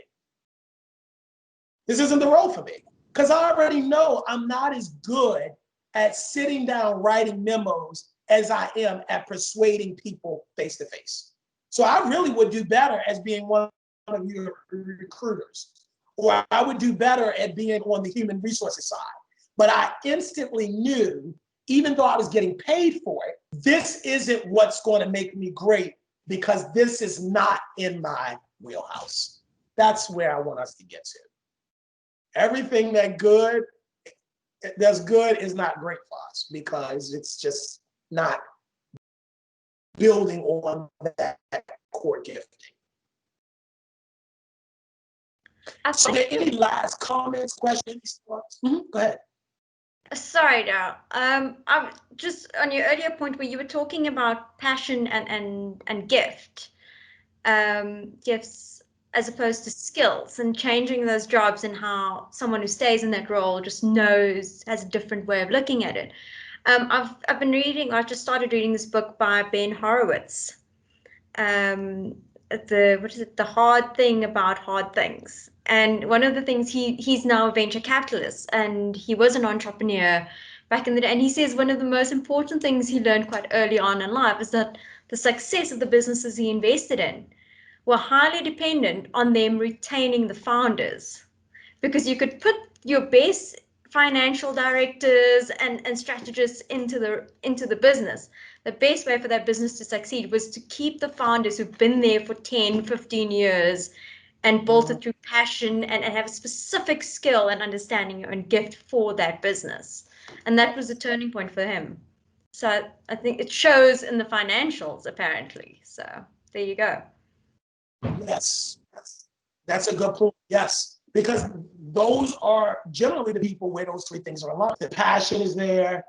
This isn't the role for me. Because I already know I'm not as good at sitting down writing memos as I am at persuading people face to face. So I really would do better as being one of your recruiters, or I would do better at being on the human resources side. But I instantly knew, even though I was getting paid for it, this isn't what's going to make me great because this is not in my wheelhouse. That's where I want us to get to. Everything that's good is not great for us because it's just not building on that core gifting. So are there any last comments, questions? Mm-hmm. Go ahead. Sorry, Darrell. I'm just on your earlier point where you were talking about passion and gifts as opposed to skills, and changing those jobs and how someone who stays in that role just has a different way of looking at it. I've been reading. I just started reading this book by Ben Horowitz. The Hard Thing About Hard Things. And one of the things he's now a venture capitalist, and he was an entrepreneur back in the day. And he says one of the most important things he learned quite early on in life is that the success of the businesses he invested in were highly dependent on them retaining the founders, because you could put your best financial directors and strategists into the business. The best way for that business to succeed was to keep the founders who've been there for 10, 15 years and built it through passion and have a specific skill and understanding and gift for that business. And that was the turning point for him. So I think it shows in the financials, apparently. So there you go. Yes, that's a good point. Yes, because those are generally the people where those three things are aligned. The passion is there,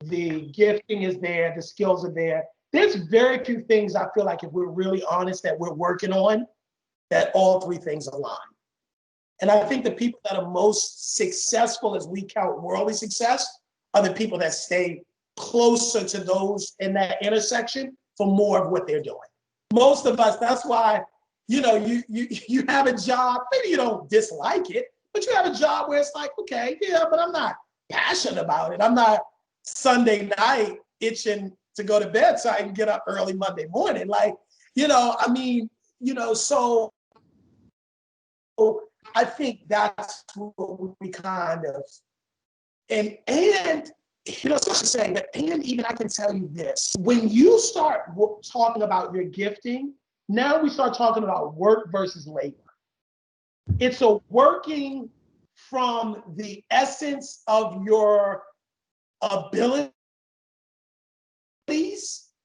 the gifting is there, the skills are there. There's very few things I feel like, if we're really honest, that we're working on, that all three things align. And I think the people that are most successful, as we count worldly success, are the people that stay closer to those in that intersection for more of what they're doing. Most of us, that's why, you have a job, maybe you don't dislike it, but you have a job where it's like, okay, yeah, but I'm not passionate about it. I'm not Sunday night itching to go to bed so I can get up early Monday morning. Like, so I think that's what we kind of, and so to say that, and even I can tell you this, when you start talking about your gifting, now we start talking about work versus labor. It's a working from the essence of your abilities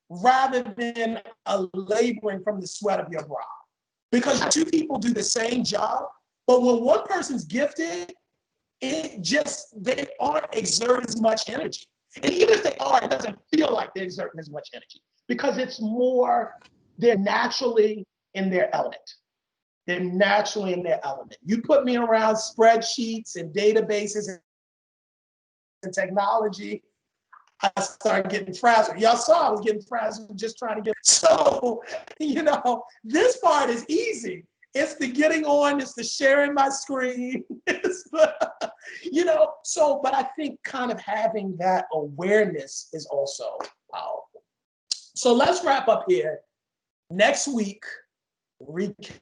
rather than a laboring from the sweat of your brow. Because two people do the same job, but when one person's gifted, they aren't exerting as much energy. And even if they are, it doesn't feel like they're exerting as much energy because it's more, they're naturally in their element. They're naturally in their element. You put me around spreadsheets and databases and technology, I started getting frazzled. Y'all saw I was getting frazzled just trying to get. So, this part is easy. It's the getting on, it's the sharing my screen, it's the, but I think kind of having that awareness is also powerful. So let's wrap up here. Next week, recap.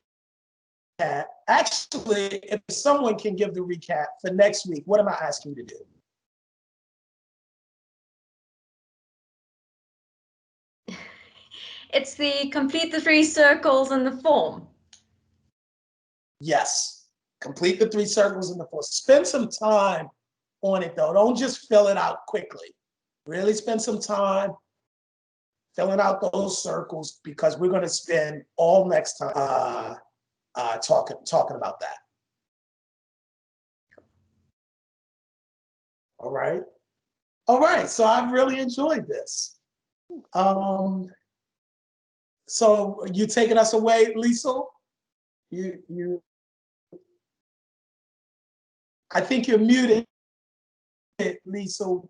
Actually, if someone can give the recap for next week, what am I asking you to do? It's the complete the 3 circles in the form. Yes, complete the 3 circles in the form. Spend some time on it though. Don't just fill it out quickly. Really spend some time filling out those circles because we're going to spend all next time talking about that. All right. So I've really enjoyed this. So you taking us away, Lisa? I think you're muted, Lisa.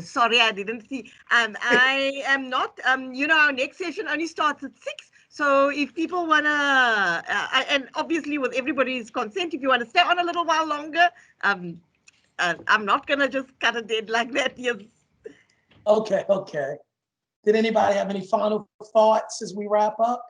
Sorry, I didn't see. I am not. Our next session only starts at 6. So if people wanna, and obviously with everybody's consent, if you want to stay on a little while longer, I'm not gonna just cut it dead like that. Yes. Okay. Did anybody have any final thoughts as we wrap up?